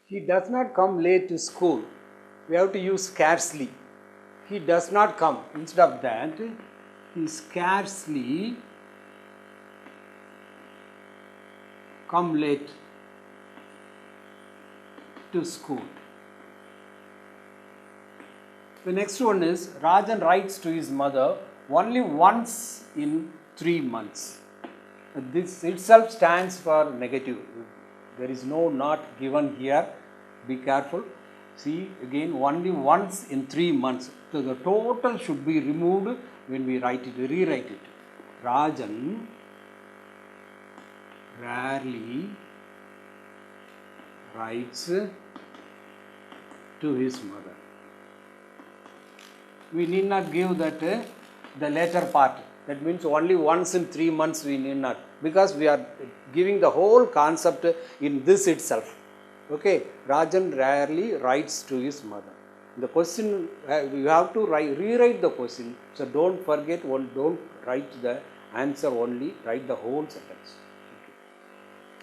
He does not come late to school. We have to use scarcely. He does not come. Instead of that, he scarcely come late to school. The next one is Rajan writes to his mother only once in 3 months. This itself stands for negative. There is no not given here. Be careful. See again, only once in 3 months. So the total should be removed when we write it, rewrite it. Rajan rarely writes to his mother. We need not give that the later part. That means only once in 3 months we need not, because we are giving the whole concept in this itself. Okay, Rajan rarely writes to his mother. The question, you have to rewrite the question. So don't forget, don't write the answer only, write the whole sentence.